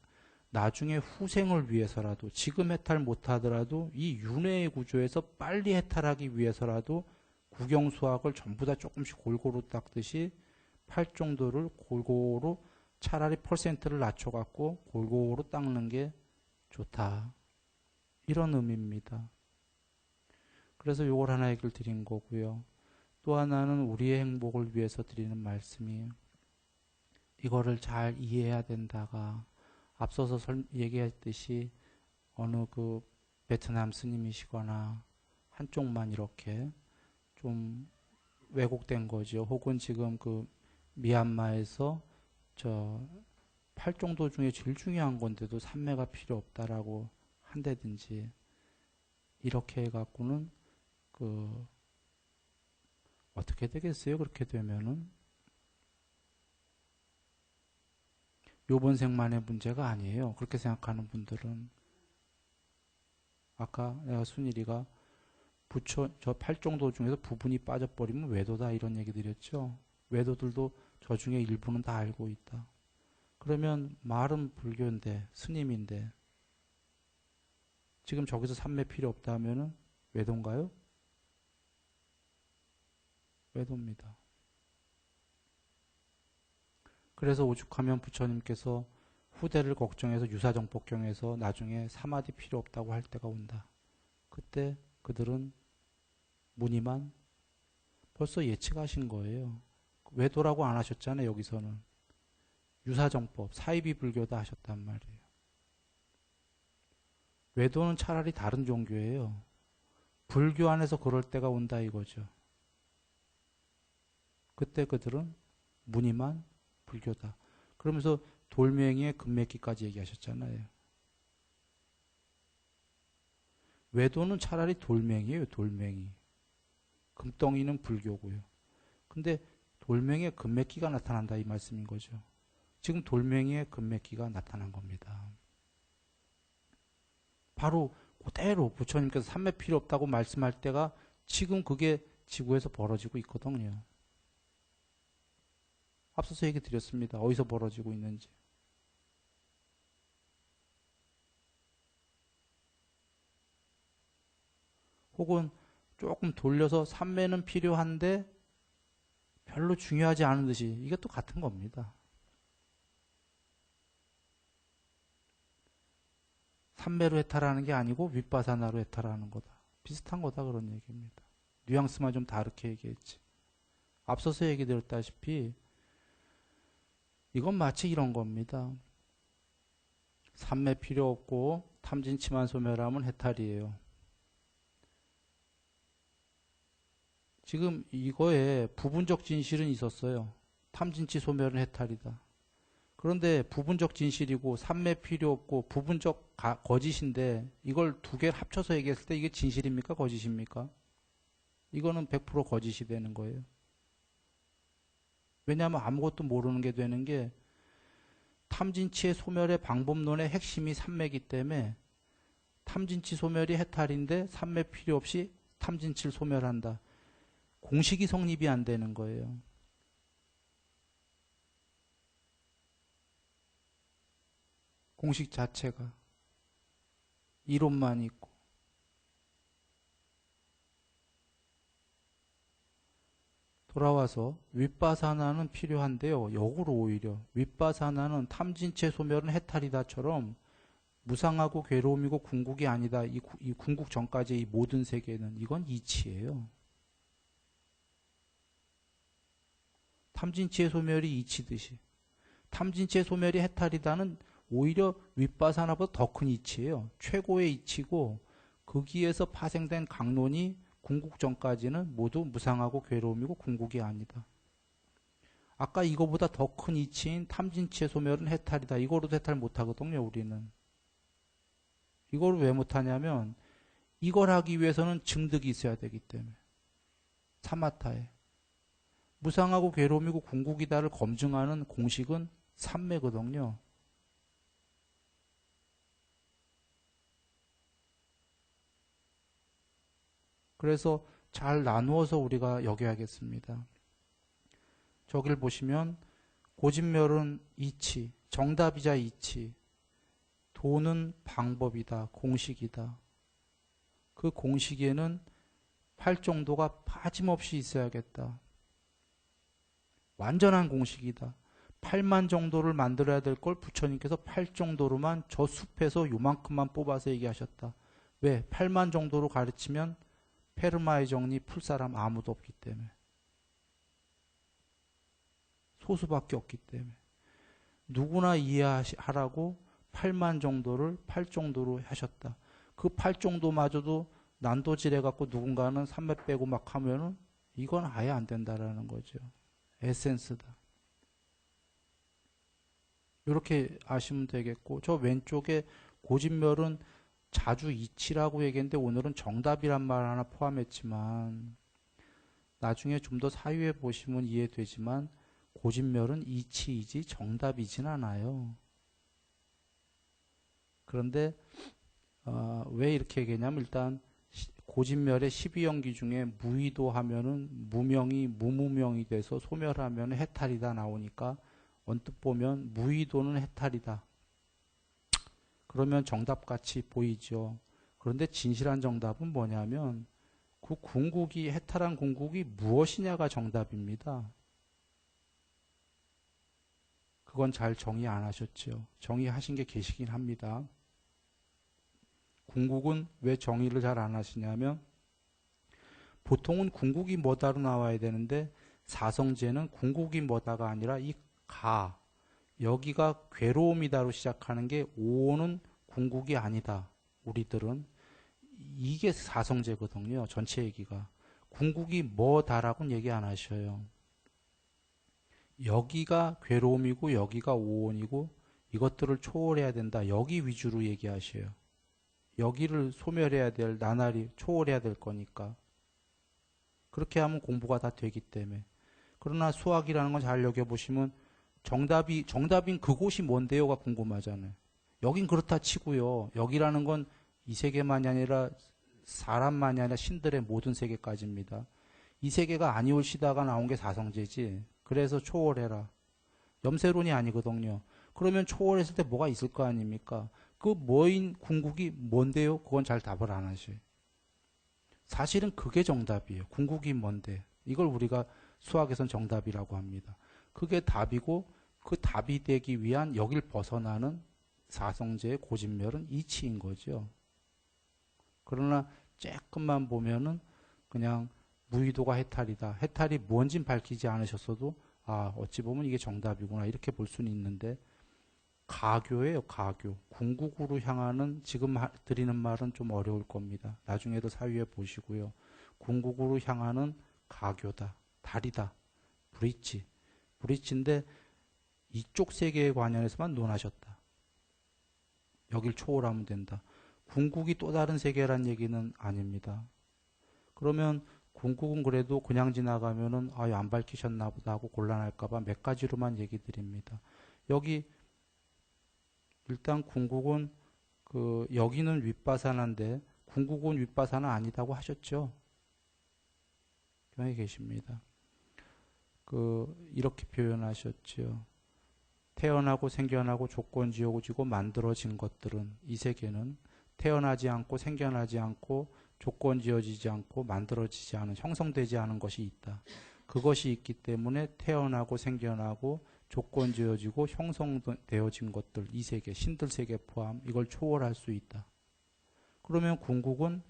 나중에 후생을 위해서라도 지금 해탈 못하더라도 이 윤회의 구조에서 빨리 해탈하기 위해서라도 국영수학을 전부 다 조금씩 골고루 닦듯이 8정도를 골고루 차라리 퍼센트를 낮춰갖고 골고루 닦는 게 좋다. 이런 의미입니다. 그래서 요걸 하나 얘기를 드린 거고요. 또 하나는 우리의 행복을 위해서 드리는 말씀이에요. 이거를 잘 이해해야 된다가 앞서서 얘기했듯이 어느 그 베트남 스님이시거나 한쪽만 이렇게 좀 왜곡된 거죠. 혹은 지금 그 미얀마에서 저 8정도 중에 제일 중요한 건데도 삼매가 필요 없다라고 한다든지 이렇게 해갖고는 그 어떻게 되겠어요? 그렇게 되면은 요번 생만의 문제가 아니에요. 그렇게 생각하는 분들은 아까 내가 순일이가 부처 저 8정도 중에서 부분이 빠져버리면 외도다 이런 얘기 드렸죠. 외도들도 저 중에 일부는 다 알고 있다. 그러면 말은 불교인데 스님인데 지금 저기서 삼매 필요 없다 하면은 외도인가요? 외도입니다. 그래서 오죽하면 부처님께서 후대를 걱정해서 유사정법경에서 나중에 사마디 필요 없다고 할 때가 온다. 그때 그들은 무늬만 벌써 예측하신 거예요. 외도라고 안 하셨잖아요. 여기서는 유사정법, 사이비 불교다 하셨단 말이에요. 외도는 차라리 다른 종교예요. 불교 안에서 그럴 때가 온다 이거죠. 그때 그들은 무늬만 불교다. 그러면서 돌멩이의 금맥기까지 얘기하셨잖아요. 외도는 차라리 돌멩이에요. 돌멩이. 금덩이는 불교고요. 근데 돌멩이에 금맥기가 나타난다 이 말씀인 거죠. 지금 돌멩이에 금맥기가 나타난 겁니다. 바로 그대로 부처님께서 삼매 필요 없다고 말씀할 때가 지금 그게 지구에서 벌어지고 있거든요. 앞서서 얘기 드렸습니다. 어디서 벌어지고 있는지. 혹은 조금 돌려서 삼매는 필요한데 별로 중요하지 않은 듯이 이게 또 같은 겁니다. 삼매로 해탈하는 게 아니고 윗바사나로 해탈하는 거다. 비슷한 거다 그런 얘기입니다. 뉘앙스만 좀 다르게 얘기했지. 앞서서 얘기 드렸다시피 이건 마치 이런 겁니다. 삼매 필요 없고 탐진치만 소멸하면 해탈이에요. 지금 이거에 부분적 진실은 있었어요. 탐진치 소멸은 해탈이다. 그런데 부분적 진실이고 삼매 필요 없고 부분적 거짓인데 이걸 두 개를 합쳐서 얘기했을 때 이게 진실입니까? 거짓입니까? 이거는 100% 거짓이 되는 거예요. 왜냐하면 아무것도 모르는 게 되는 게 탐진치의 소멸의 방법론의 핵심이 삼매이기 때문에 탐진치 소멸이 해탈인데 삼매 필요 없이 탐진치를 소멸한다. 공식이 성립이 안 되는 거예요. 공식 자체가 이론만 있고 돌아와서 윗바사나는 필요한데요. 역으로 오히려 윗바사나는 탐진체 소멸은 해탈이다처럼 무상하고 괴로움이고 궁극이 아니다. 이 궁극 전까지의 이 모든 세계는 이건 이치예요. 탐진치의 소멸이 이치듯이 탐진치의 소멸이 해탈이다는 오히려 윗바사나보다 더 큰 이치예요. 최고의 이치고 거기에서 파생된 강론이 궁극 전까지는 모두 무상하고 괴로움이고 궁극이 아니다. 아까 이거보다 더 큰 이치인 탐진치의 소멸은 해탈이다. 이거로도 해탈 못하거든요. 우리는. 이걸 왜 못하냐면 이걸 하기 위해서는 증득이 있어야 되기 때문에. 사마타에. 무상하고 괴로움이고 궁극이다를 검증하는 공식은 삼매거든요. 그래서 잘 나누어서 우리가 여겨야겠습니다. 저길 보시면 고진멸은 이치, 정답이자 이치, 도는 방법이다, 공식이다. 그 공식에는 팔정도가 빠짐없이 있어야겠다. 완전한 공식이다. 8만 정도를 만들어야 될 걸 부처님께서 8 정도로만 저 숲에서 요만큼만 뽑아서 얘기하셨다. 왜? 8만 정도로 가르치면 페르마의 정리 풀 사람 아무도 없기 때문에. 소수밖에 없기 때문에. 누구나 이해하라고 8만 정도를 8 정도로 하셨다. 그 8 정도마저도 난도질해갖고 누군가는 300 빼고 막 하면은 이건 아예 안 된다라는 거죠. 에센스다. 이렇게 아시면 되겠고, 저 왼쪽에 고진멸은 자주 이치라고 얘기했는데 오늘은 정답이란 말 하나 포함했지만 나중에 좀 더 사유해 보시면 이해되지만 고진멸은 이치이지 정답이진 않아요. 그런데 왜 이렇게 얘기하냐면 일단 고진멸의 12연기 중에 무의도 하면은 무명이 무무명이 돼서 소멸하면 해탈이다 나오니까 언뜻 보면 무의도는 해탈이다. 그러면 정답같이 보이죠. 그런데 진실한 정답은 뭐냐면 그 궁극이 해탈한 궁극이 무엇이냐가 정답입니다. 그건 잘 정의 안 하셨죠. 정의하신 게 계시긴 합니다. 궁극은 왜 정의를 잘 안 하시냐면 보통은 궁극이 뭐다로 나와야 되는데 사성제는 궁극이 뭐다가 아니라 이 가, 여기가 괴로움이다로 시작하는 게 오는 궁극이 아니다. 우리들은 이게 사성제거든요. 전체 얘기가. 궁극이 뭐다라고는 얘기 안 하셔요. 여기가 괴로움이고 여기가 오온이고 이것들을 초월해야 된다. 여기 위주로 얘기하셔요. 여기를 소멸해야 될 나날이 초월해야 될 거니까. 그렇게 하면 공부가 다 되기 때문에. 그러나 수학이라는 건 잘 여겨보시면 정답인 그곳이 뭔데요가 궁금하잖아요. 여긴 그렇다 치고요. 여기라는 건 이 세계만이 아니라 사람만이 아니라 신들의 모든 세계까지입니다. 이 세계가 아니올시다가 나온 게 사성제지. 그래서 초월해라. 염세론이 아니거든요. 그러면 초월했을 때 뭐가 있을 거 아닙니까? 그 뭐인 궁극이 뭔데요? 그건 잘 답을 안 하셔요. 사실은 그게 정답이에요. 궁극이 뭔데? 이걸 우리가 수학에선 정답이라고 합니다. 그게 답이고 그 답이 되기 위한 여길 벗어나는 사성제의 고진멸은 이치인 거죠. 그러나 조금만 보면은 그냥 무의도가 해탈이다. 해탈이 뭔진 밝히지 않으셨어도 아 어찌 보면 이게 정답이구나 이렇게 볼 수는 있는데 가교예요. 가교. 궁극으로 향하는 지금 드리는 말은 좀 어려울 겁니다. 나중에도 사위에 보시고요. 궁극으로 향하는 가교다. 다리다. 브릿지. 브릿지인데 이쪽 세계에 관련해서만 논하셨다. 여길 초월하면 된다. 궁극이 또 다른 세계란 얘기는 아닙니다. 그러면 궁극은 그래도 그냥 지나가면은 아유 안 밝히셨나 보다 하고 곤란할까봐 몇 가지로만 얘기 드립니다. 여기 일단 궁극은 여기는 윗바사나인데 궁극은 윗바사나 아니다고 하셨죠? 교양에 계십니다. 이렇게 표현하셨죠. 태어나고 생겨나고 조건 지어지고 만들어진 것들은 이 세계는 태어나지 않고 생겨나지 않고 조건 지어지지 않고 만들어지지 않은 형성되지 않은 것이 있다. 그것이 있기 때문에 태어나고 생겨나고 조건 지어지고 형성되어진 것들 이 세계 신들 세계 포함 이걸 초월할 수 있다. 그러면 궁극은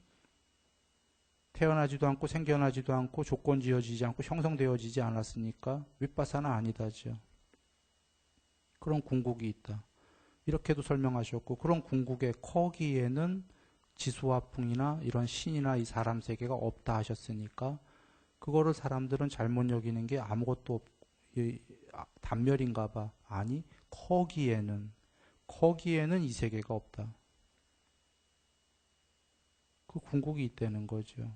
태어나지도 않고 생겨나지도 않고 조건 지어지지 않고 형성되어지지 않았으니까 윗바사나 아니다죠. 그런 궁극이 있다. 이렇게도 설명하셨고 그런 궁극의 커기에는 지수화풍이나 이런 신이나 이 사람 세계가 없다 하셨으니까 그거를 사람들은 잘못 여기는 게 아무것도 단멸인가 봐. 아니 커기에는 이 세계가 없다. 그 궁극이 있다는 거죠.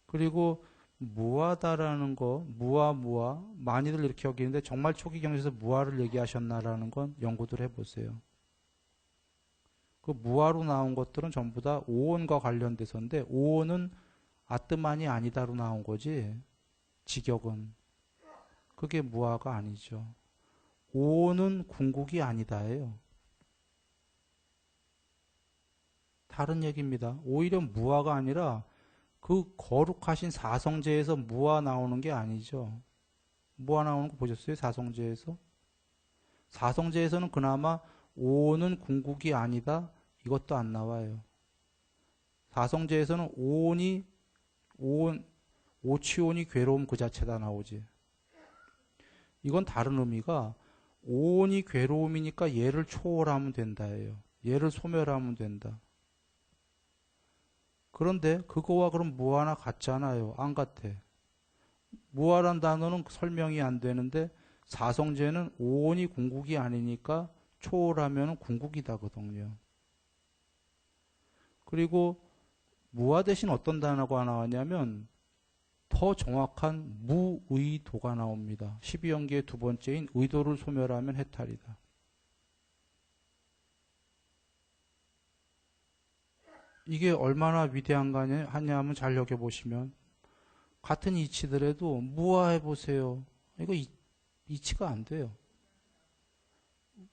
그리고 무하다라는 거, 무하, 많이들 이렇게 여기는데 정말 초기 경에서 무하를 얘기하셨나라는 건 연구들 해보세요. 그 무하로 나온 것들은 전부 다 오온과 관련돼서인데 오온은 아뜨만이 아니다로 나온 거지 직역은. 그게 무하가 아니죠. 오온은 궁극이 아니다예요. 다른 얘기입니다. 오히려 무하가 아니라 그 거룩하신 사성제에서 무하 나오는 게 아니죠. 무하 나오는 거 보셨어요? 사성제에서? 사성제에서는 그나마 오온은 궁극이 아니다. 이것도 안 나와요. 사성제에서는 오치온이 괴로움 그 자체다 나오지. 이건 다른 의미가 오온이 괴로움이니까 얘를 초월하면 된다예요. 얘를 소멸하면 된다. 그런데 그거와 그럼 무하나 같잖아요. 안 같아. 무하란 단어는 설명이 안 되는데 사성제는 오온이 궁극이 아니니까 초월하면 궁극이다거든요. 그리고 무하 대신 어떤 단어가 나왔냐면 더 정확한 무의도가 나옵니다. 12연계의 두 번째인 의도를 소멸하면 해탈이다. 이게 얼마나 위대한 거냐 하면 잘 여겨보시면 같은 이치더라도 무하해보세요. 이거 이치가 안 돼요.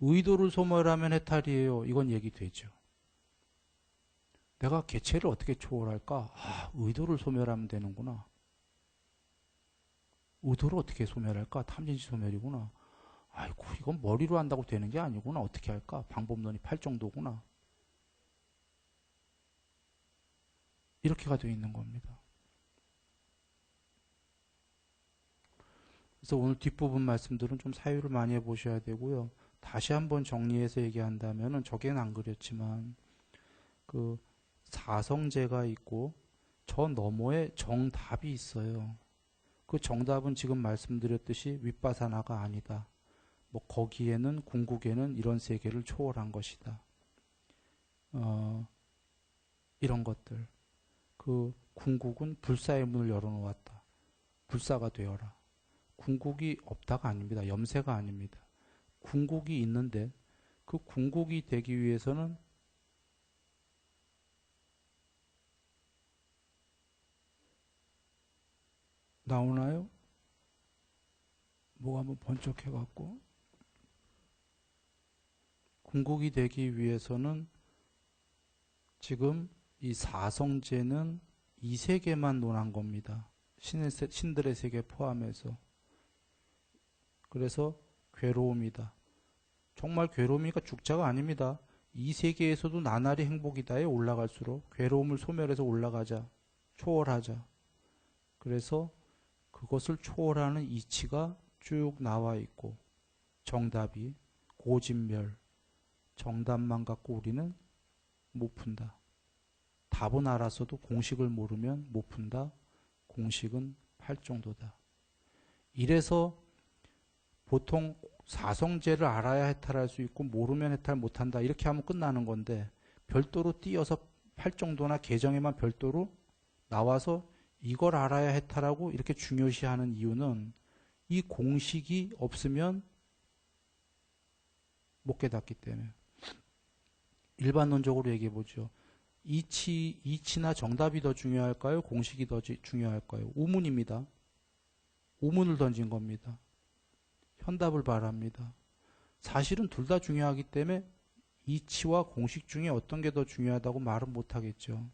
의도를 소멸하면 해탈이에요. 이건 얘기되죠. 내가 개체를 어떻게 초월할까? 아, 의도를 소멸하면 되는구나. 의도를 어떻게 소멸할까? 탐진치 소멸이구나. 아이고, 이건 머리로 한다고 되는 게 아니구나. 어떻게 할까? 방법론이 8정도구나. 이렇게가 되어 있는 겁니다. 그래서 오늘 뒷부분 말씀들은 좀 사유를 많이 해보셔야 되고요. 다시 한번 정리해서 얘기한다면은 저게는 안 그렸지만 그 사성제가 있고 저 너머에 정답이 있어요. 그 정답은 지금 말씀드렸듯이 윗바사나가 아니다. 뭐 거기에는 궁극에는 이런 세계를 초월한 것이다. 이런 것들. 그 궁극은 불사의 문을 열어놓았다. 불사가 되어라. 궁극이 없다가 아닙니다. 염세가 아닙니다. 궁극이 있는데 그 궁극이 되기 위해서는 나오나요? 뭐가 한번 번쩍해갖고 궁극이 되기 위해서는 지금 이 사성제는 이 세계만 논한 겁니다. 신들의 세계 포함해서. 그래서 괴로움이다. 정말 괴로움이니까 죽자가 아닙니다. 이 세계에서도 나날이 행복이다에 올라갈수록 괴로움을 소멸해서 올라가자. 초월하자. 그래서 그것을 초월하는 이치가 쭉 나와 있고 정답이 고진멸. 정답만 갖고 우리는 못 푼다. 답은 알았어도 공식을 모르면 못 푼다. 공식은 8정도다. 이래서 보통 사성제를 알아야 해탈할 수 있고 모르면 해탈 못한다. 이렇게 하면 끝나는 건데 별도로 띄어서 8정도나 계정에만 별도로 나와서 이걸 알아야 해탈하고 이렇게 중요시하는 이유는 이 공식이 없으면 못 깨닫기 때문에. 일반론적으로 얘기해 보죠. 이치나 정답이 더 중요할까요? 공식이 더 중요할까요? 우문입니다. 우문을 던진 겁니다. 현답을 바랍니다. 사실은 둘 다 중요하기 때문에 이치와 공식 중에 어떤 게 더 중요하다고 말은 못하겠죠.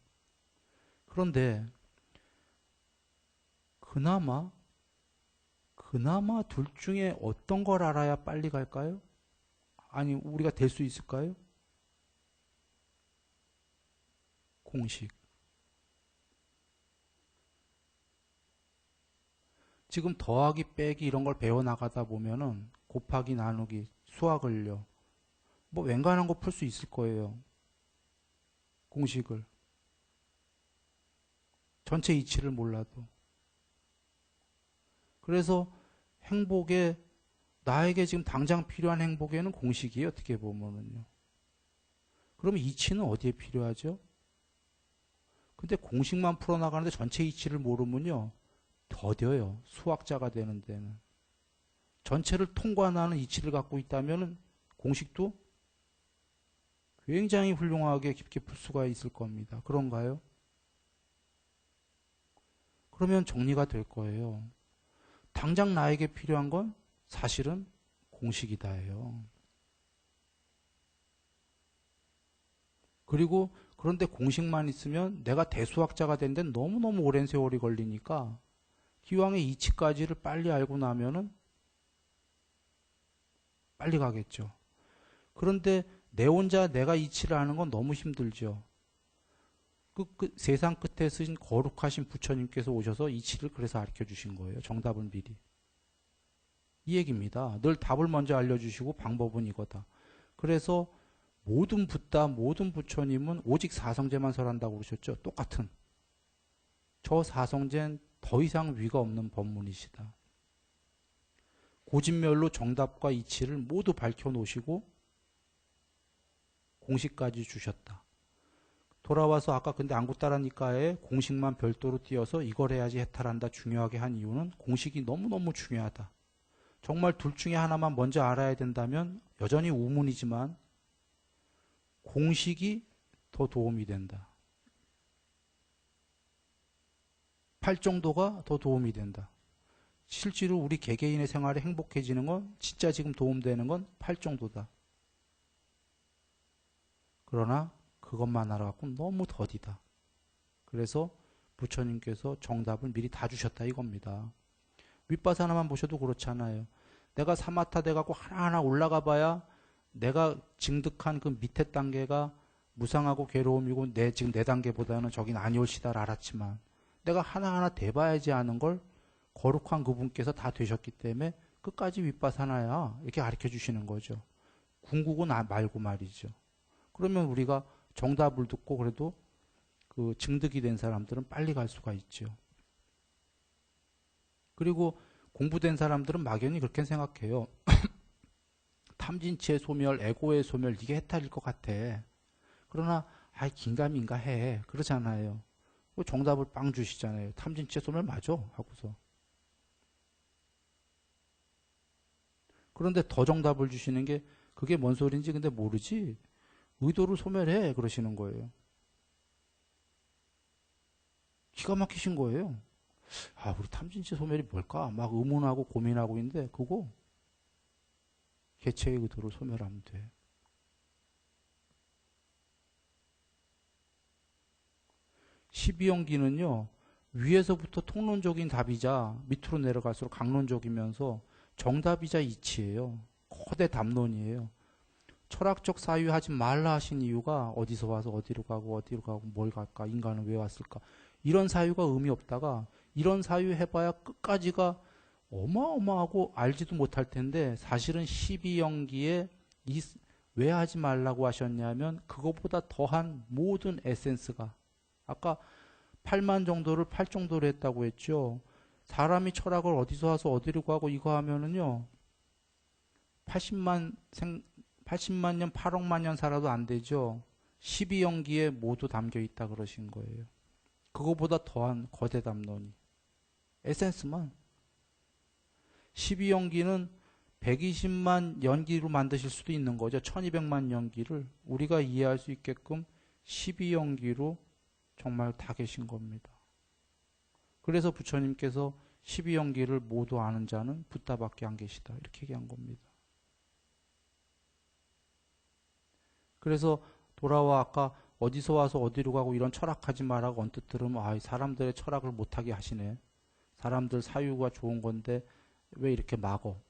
그런데 그나마 둘 중에 어떤 걸 알아야 빨리 갈까요? 아니 우리가 될 수 있을까요? 공식. 지금 더하기 빼기 이런 걸 배워나가다 보면은 곱하기 나누기 수학을요. 뭐 웬간한 거 풀 수 있을 거예요. 공식을. 전체 이치를 몰라도. 그래서 행복에 나에게 지금 당장 필요한 행복에는 공식이 어떻게 보면은요. 그럼 이치는 어디에 필요하죠? 근데 공식만 풀어나가는데 전체 이치를 모르면요. 더뎌요. 수학자가 되는 데는. 전체를 통과하는 이치를 갖고 있다면 공식도 굉장히 훌륭하게 깊게 풀 수가 있을 겁니다. 그런가요? 그러면 정리가 될 거예요. 당장 나에게 필요한 건 사실은 공식이다예요. 그리고 그런데 공식만 있으면 내가 대수학자가 된 데는 너무너무 오랜 세월이 걸리니까 기왕에 이치까지를 빨리 알고 나면은 빨리 가겠죠. 그런데 내 혼자 내가 이치를 아는 건 너무 힘들죠. 세상 끝에 쓰신 거룩하신 부처님께서 오셔서 이치를 그래서 가르쳐 주신 거예요. 정답은 미리. 이 얘기입니다. 늘 답을 먼저 알려주시고 방법은 이거다. 그래서 모든 붓다, 모든 부처님은 오직 사성제만 설한다고 그러셨죠. 똑같은. 저 사성제는 더 이상 위가 없는 법문이시다. 고진멸로 정답과 이치를 모두 밝혀놓으시고 공식까지 주셨다. 돌아와서 아까 근데 안구따라니까에 공식만 별도로 띄어서 이걸 해야지 해탈한다 중요하게 한 이유는 공식이 너무너무 중요하다. 정말 둘 중에 하나만 먼저 알아야 된다면 여전히 우문이지만 공식이 더 도움이 된다. 8정도가 더 도움이 된다. 실제로 우리 개개인의 생활에 행복해지는 건 진짜 지금 도움되는 건 8정도다. 그러나 그것만 알아갖고 너무 더디다. 그래서 부처님께서 정답을 미리 다 주셨다 이겁니다. 윗바사나만 보셔도 그렇잖아요. 내가 사마타 돼갖고 하나하나 올라가 봐야 내가 증득한 그 밑에 단계가 무상하고 괴로움이고 지금 내 단계보다는 저긴 아니올시다를 알았지만 내가 하나하나 돼봐야지 아는 걸 거룩한 그분께서 다 되셨기 때문에 끝까지 윗바사나야 이렇게 가르쳐 주시는 거죠. 궁극은 말고 말이죠. 그러면 우리가 정답을 듣고 그래도 그 증득이 된 사람들은 빨리 갈 수가 있죠. 그리고 공부된 사람들은 막연히 그렇게 생각해요. 탐진치의 소멸, 에고의 소멸 이게 해탈일 것 같아. 그러나 긴가민가 해. 그러잖아요. 정답을 빵 주시잖아요. 탐진치의 소멸 맞아 하고서. 그런데 더 정답을 주시는 게 그게 뭔 소린지 근데 모르지. 의도를 소멸해 그러시는 거예요. 기가 막히신 거예요. 우리 탐진치 소멸이 뭘까? 막 의문하고 고민하고 있는데 그거 개체의 의도를 소멸하면 돼. 십이형기는요. 위에서부터 통론적인 답이자 밑으로 내려갈수록 강론적이면서 정답이자 이치예요. 거대 담론이에요. 철학적 사유하지 말라 하신 이유가 어디서 와서 어디로 가고 뭘 갈까? 인간은 왜 왔을까? 이런 사유가 의미 없다가 이런 사유 해봐야 끝까지가 어마어마하고 알지도 못할 텐데 사실은 12연기에 왜 하지 말라고 하셨냐면 그것보다 더한 모든 에센스가 아까 8만 정도를 8 정도로 했다고 했죠. 사람이 철학을 어디서 와서 어디로 가고 이거 하면은요 80만 년 8억만 년 살아도 안 되죠. 12연기에 모두 담겨 있다 그러신 거예요. 그거보다 더한 거대 담론이 에센스만 12연기는 120만 연기로 만드실 수도 있는 거죠. 1200만 연기를 우리가 이해할 수 있게끔 12연기로 정말 다 계신 겁니다. 그래서 부처님께서 12연기를 모두 아는 자는 붓다밖에 안 계시다 이렇게 얘기한 겁니다. 그래서 돌아와 아까 어디서 와서 어디로 가고 이런 철학하지 말라고 언뜻 들으면 사람들의 철학을 못하게 하시네. 사람들 사유가 좋은 건데 왜 이렇게 막어?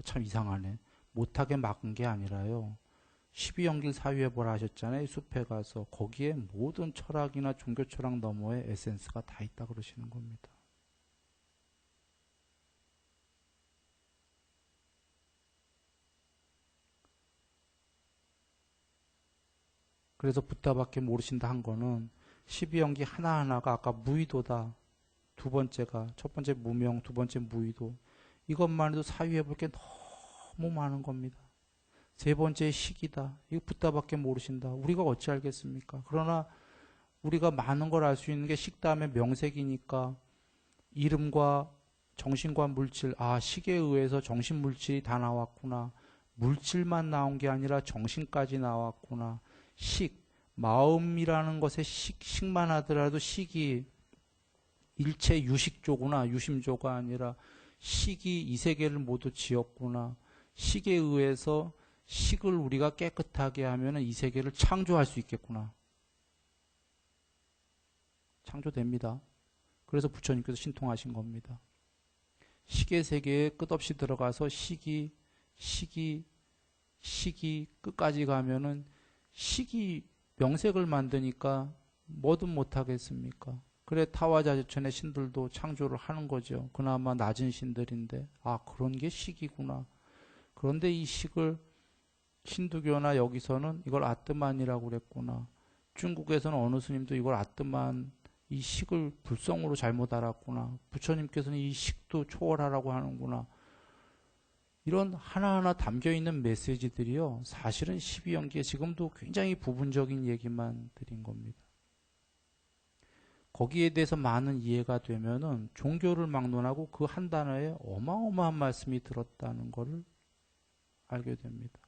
참 이상하네. 못하게 막은 게 아니라요. 12연길 사유해보라 하셨잖아요. 숲에 가서 거기에 모든 철학이나 종교 철학 너머에 에센스가 다 있다 그러시는 겁니다. 그래서 붓다밖에 모르신다 한 거는 12연기 하나하나가 아까 무의도다. 두 번째가 첫 번째 무명, 두 번째 무의도. 이것만 해도 사유해볼 게 너무 많은 겁니다. 세 번째 식이다. 이거 붓다밖에 모르신다. 우리가 어찌 알겠습니까? 그러나 우리가 많은 걸 알 수 있는 게 식 다음에 명색이니까 이름과 정신과 물질, 식에 의해서 정신 물질이 다 나왔구나. 물질만 나온 게 아니라 정신까지 나왔구나. 식, 마음이라는 것에 식만 하더라도 식이 일체 유식조구나. 유심조가 아니라 식이 이 세계를 모두 지었구나. 식에 의해서 식을 우리가 깨끗하게 하면 이 세계를 창조할 수 있겠구나. 창조됩니다. 그래서 부처님께서 신통하신 겁니다. 식의 세계에 끝없이 들어가서 식이 끝까지 가면은 식이 명색을 만드니까 뭐든 못하겠습니까? 그래 타화자재천의 신들도 창조를 하는 거죠. 그나마 낮은 신들인데 그런 게 식이구나. 그런데 이 식을 힌두교나 여기서는 이걸 아뜨만이라고 그랬구나. 중국에서는 어느 스님도 이걸 아뜨만 이 식을 불성으로 잘못 알았구나. 부처님께서는 이 식도 초월하라고 하는구나. 이런 하나하나 담겨있는 메시지들이요. 사실은 12연기에 지금도 굉장히 부분적인 얘기만 드린 겁니다. 거기에 대해서 많은 이해가 되면은 종교를 막론하고 그 한 단어에 어마어마한 말씀이 들었다는 것을 알게 됩니다.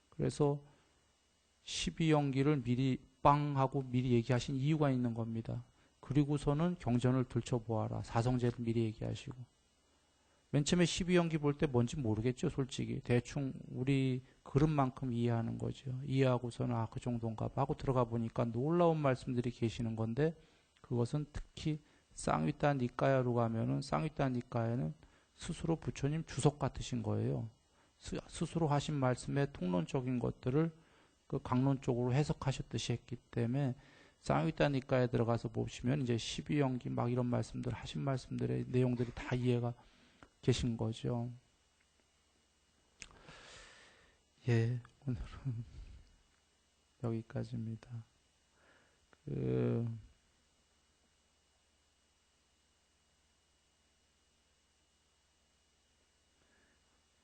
그래서 12연기를 미리 빵 하고 미리 얘기하신 이유가 있는 겁니다. 그리고서는 경전을 들춰보아라. 사성제를 미리 얘기하시고. 맨 처음에 12연기 볼 때 뭔지 모르겠죠, 솔직히. 대충 우리 그릇만큼 이해하는 거죠. 이해하고서는 그 정도인가 봐 하고 들어가 보니까 놀라운 말씀들이 계시는 건데 그것은 특히 쌍위따 니까야로 가면은 쌍위따 니까야는 스스로 부처님 주석 같으신 거예요. 스스로 하신 말씀의 통론적인 것들을 그 강론적으로 해석하셨듯이 했기 때문에 쌍유다니까에 들어가서 보시면 이제 12연기 막 이런 말씀들 하신 말씀들의 내용들이 다 이해가 계신 거죠. 예, 오늘은 여기까지입니다.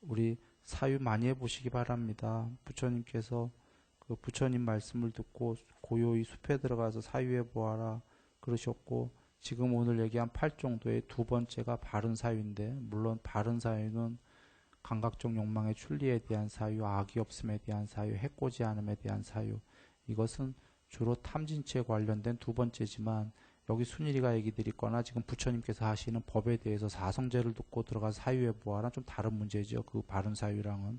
우리 사유 많이 해보시기 바랍니다. 부처님께서 그 부처님 말씀을 듣고 고요히 숲에 들어가서 사유해 보아라 그러셨고, 지금 오늘 얘기한 8정도의 두 번째가 바른 사유인데, 물론 바른 사유는 감각적 욕망의 출리에 대한 사유, 악이 없음에 대한 사유, 해코지 않음에 대한 사유, 이것은 주로 탐진치에 관련된 두 번째지만, 여기 순일이가 얘기 드리거나 지금 부처님께서 하시는 법에 대해서 사성제를 듣고 들어가서 사유해 보아라 좀 다른 문제죠. 그 바른 사유랑은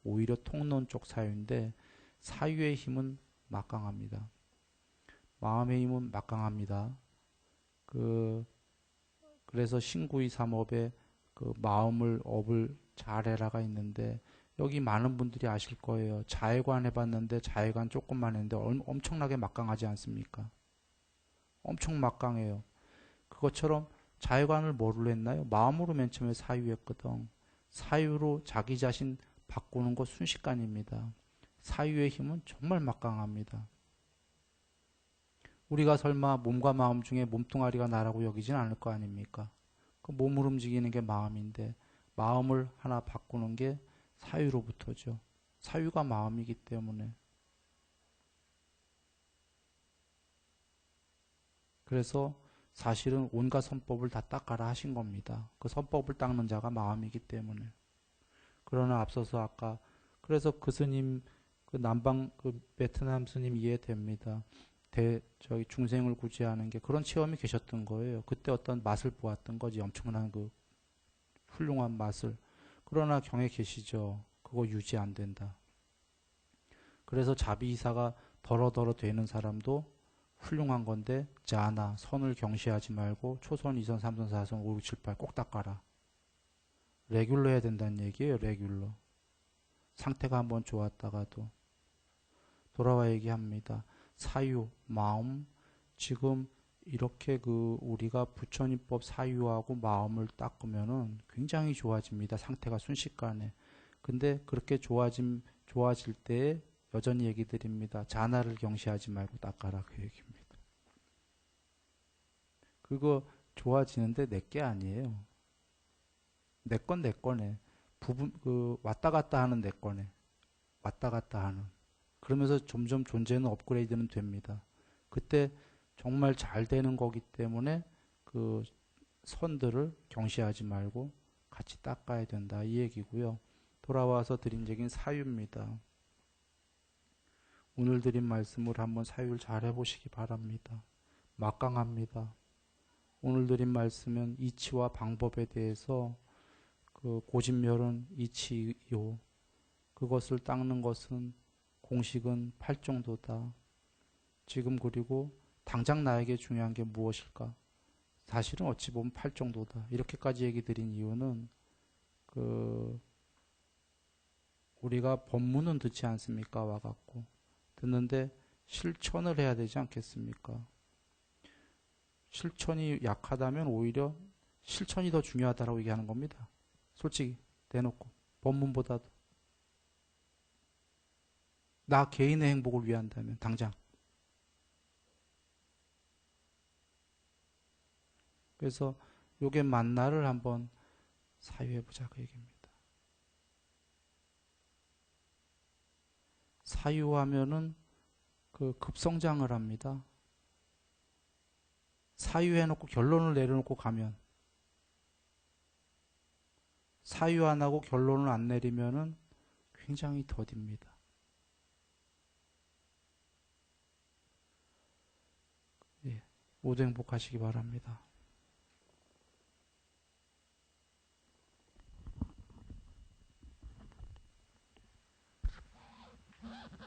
오히려 통론적 사유인데, 사유의 힘은 막강합니다. 마음의 힘은 막강합니다. 그래서 신구이 삼업에 그 마음을 업을 잘해라가 있는데, 여기 많은 분들이 아실 거예요. 자해관 해봤는데 자해관 조금만 했는데 엄청나게 막강하지 않습니까? 엄청 막강해요. 그것처럼 자해관을 뭐로 했나요? 마음으로 맨 처음에 사유했거든. 사유로 자기 자신 바꾸는 거 순식간입니다. 사유의 힘은 정말 막강합니다. 우리가 설마 몸과 마음 중에 몸뚱아리가 나라고 여기진 않을 거 아닙니까? 그 몸을 움직이는 게 마음인데, 마음을 하나 바꾸는 게 사유로부터죠. 사유가 마음이기 때문에. 그래서 사실은 온갖 선법을 다 닦아라 하신 겁니다. 그 선법을 닦는 자가 마음이기 때문에. 그러나 앞서서 아까, 그래서 그 스님, 그 남방 그 베트남 스님 이해됩니다. 저희 중생을 구제하는 게 그런 체험이 계셨던 거예요. 그때 어떤 맛을 보았던 거지. 엄청난 그 훌륭한 맛을. 그러나 경에 계시죠. 그거 유지 안 된다. 그래서 자비이사가 더러더러 되는 사람도 훌륭한 건데, 자나 선을 경시하지 말고 초선, 2선, 3선, 4선, 5, 6, 7, 8 꼭 닦아라. 레귤러 해야 된다는 얘기예요. 레귤러. 상태가 한번 좋았다가도 돌아와 얘기합니다. 사유, 마음, 지금 이렇게 그 우리가 부처님법 사유하고 마음을 닦으면은 굉장히 좋아집니다. 상태가 순식간에. 근데 그렇게 좋아질 때에 여전히 얘기 드립니다. 자나를 경시하지 말고 닦아라 그 얘기입니다. 그거 좋아지는데 내 게 아니에요. 내 건 내 거네. 왔다 갔다 하는 내 거네. 왔다 갔다 하는. 그러면서 점점 존재는 업그레이드는 됩니다. 그때 정말 잘 되는 거기 때문에 그 선들을 경시하지 말고 같이 닦아야 된다 이 얘기고요. 돌아와서 드린 얘기는 사유입니다. 오늘 드린 말씀을 한번 사유를 잘 해보시기 바랍니다. 막강합니다. 오늘 드린 말씀은 이치와 방법에 대해서 그 고진멸은 이치요. 그것을 닦는 것은 공식은 8정도다. 지금 그리고 당장 나에게 중요한 게 무엇일까? 사실은 어찌 보면 8정도다. 이렇게까지 얘기 드린 이유는 우리가 법문은 듣지 않습니까? 와갖고 듣는데 실천을 해야 되지 않겠습니까? 실천이 약하다면 오히려 실천이 더 중요하다라고 얘기하는 겁니다. 솔직히 대놓고 법문보다도 나 개인의 행복을 위한다면 당장. 그래서 요게 만나를 한번 사유해보자 그 얘기입니다. 사유하면은 그 급성장을 합니다. 사유해놓고 결론을 내려놓고 가면, 사유 안 하고 결론을 안 내리면은 굉장히 더딥니다. 예, 모두 행복하시기 바랍니다.